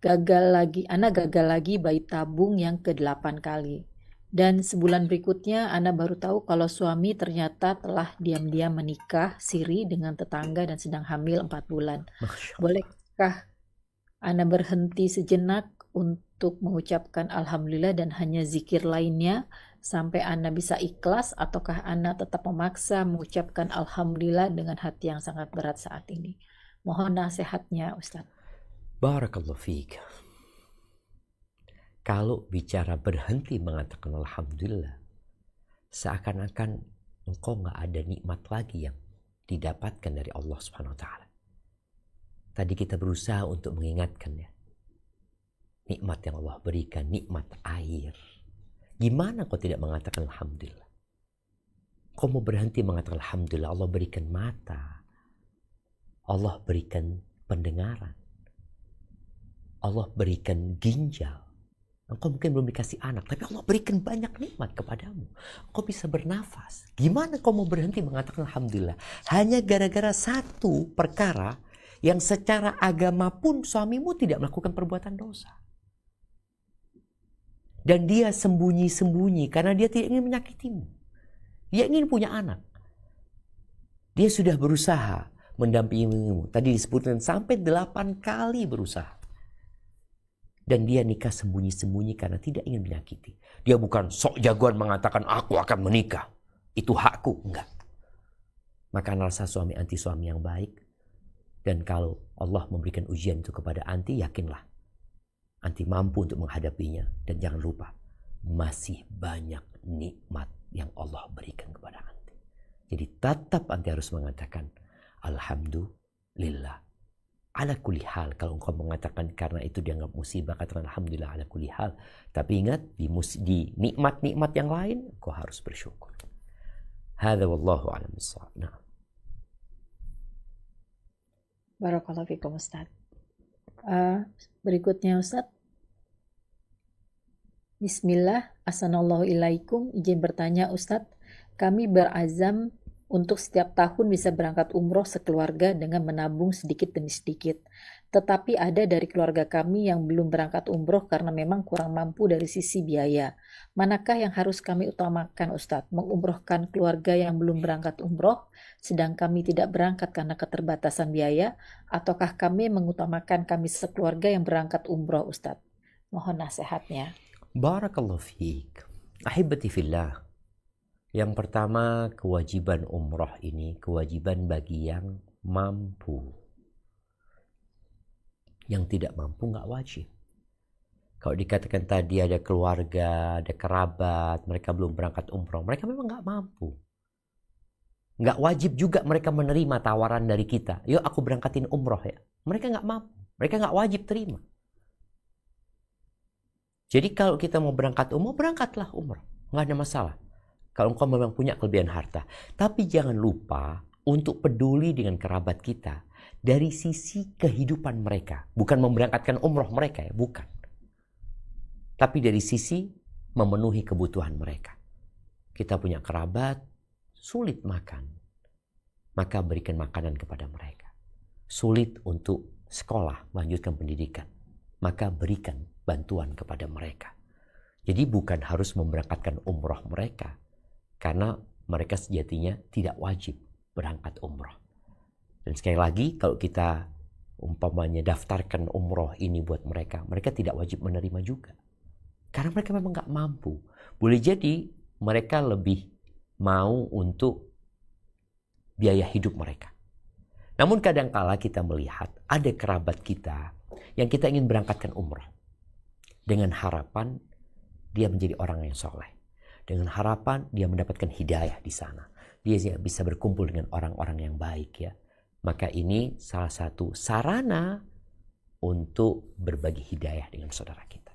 Ana gagal lagi bayi tabung yang ke-8 kali. Dan sebulan berikutnya Ana baru tahu kalau suami ternyata telah diam-diam menikah siri dengan tetangga dan sedang hamil 4 bulan. Bolehkah Ana berhenti sejenak untuk mengucapkan alhamdulillah dan hanya zikir lainnya sampai Ana bisa ikhlas, ataukah Ana tetap memaksa mengucapkan alhamdulillah dengan hati yang sangat berat saat ini? Mohon nasihatnya Ustaz. Barakallahu fiik. Kalau bicara berhenti mengatakan alhamdulillah, seakan-akan engkau nggak ada nikmat lagi yang didapatkan dari Allah Subhanahu wa taala. Tadi kita berusaha untuk mengingatkan ya, nikmat yang Allah berikan, nikmat air. Gimana kau tidak mengatakan alhamdulillah? Kau mau berhenti mengatakan alhamdulillah, Allah berikan mata, Allah berikan pendengaran, Allah berikan ginjal. Engkau mungkin belum dikasih anak, tapi Allah berikan banyak nikmat kepadamu. Engkau bisa bernafas. Gimana kau mau berhenti mengatakan alhamdulillah? Hanya gara-gara satu perkara yang secara agama pun suamimu tidak melakukan perbuatan dosa. Dan dia sembunyi-sembunyi karena dia tidak ingin menyakitimu. Dia ingin punya anak. Dia sudah berusaha mendampingimu. Tadi disebutkan sampai 8 kali berusaha. Dan dia nikah sembunyi-sembunyi karena tidak ingin menyakiti. Dia bukan sok jagoan mengatakan aku akan menikah, itu hakku. Enggak. Maka rasa suami anti suami yang baik. Dan kalau Allah memberikan ujian itu kepada anti, yakinlah anti mampu untuk menghadapinya. Dan jangan lupa, masih banyak nikmat yang Allah berikan kepada anti. Jadi tetap anti harus mengatakan alhamdulillah ala kulli hal. Kalau engkau mengatakan karena itu dianggap musibah, katakan alhamdulillah ala kulli hal. Tapi ingat, di nikmat-nikmat yang lain engkau harus bersyukur. Hadza wallahu a'lam bishawab. Nah. Barakallahu fikum Ustaz. Berikutnya Ustadz. Bismillah, Assalamualaikum ilaikum. Izin bertanya Ustadz, kami berazam untuk setiap tahun bisa berangkat umroh sekeluarga dengan menabung sedikit demi sedikit. Tetapi ada dari keluarga kami yang belum berangkat umroh karena memang kurang mampu dari sisi biaya. Manakah yang harus kami utamakan Ustadz? Mengumrohkan keluarga yang belum berangkat umroh, sedang kami tidak berangkat karena keterbatasan biaya, ataukah kami mengutamakan kami sekeluarga yang berangkat umroh Ustadz? Mohon nasihatnya. Barakallahu fiik. Ahibati fillah. Yang pertama, kewajiban umroh ini kewajiban bagi yang mampu. Yang tidak mampu nggak wajib. Kalau dikatakan tadi ada keluarga, ada kerabat, mereka belum berangkat umroh, mereka memang nggak mampu. Nggak wajib juga mereka menerima tawaran dari kita. Yuk aku berangkatin umroh ya. Mereka nggak mampu. Mereka nggak wajib terima. Jadi kalau kita mau berangkat umroh, berangkatlah umroh. Nggak ada masalah. Kalau engkau memang punya kelebihan harta. Tapi jangan lupa untuk peduli dengan kerabat kita. Dari sisi kehidupan mereka. Bukan memberangkatkan umroh mereka ya, bukan. Tapi dari sisi memenuhi kebutuhan mereka. Kita punya kerabat, sulit makan. Maka berikan makanan kepada mereka. Sulit untuk sekolah, melanjutkan pendidikan. Maka berikan bantuan kepada mereka. Jadi bukan harus memberangkatkan umroh mereka. Karena mereka sejatinya tidak wajib berangkat umroh. Dan sekali lagi kalau kita umpamanya daftarkan umroh ini buat mereka, mereka tidak wajib menerima juga. Karena mereka memang nggak mampu. Boleh jadi mereka lebih mau untuk biaya hidup mereka. Namun kadangkala kita melihat ada kerabat kita yang kita ingin berangkatkan umroh. Dengan harapan dia menjadi orang yang soleh. Dengan harapan dia mendapatkan hidayah di sana. Dia bisa berkumpul dengan orang-orang yang baik ya. Maka ini salah satu sarana untuk berbagi hidayah dengan saudara kita.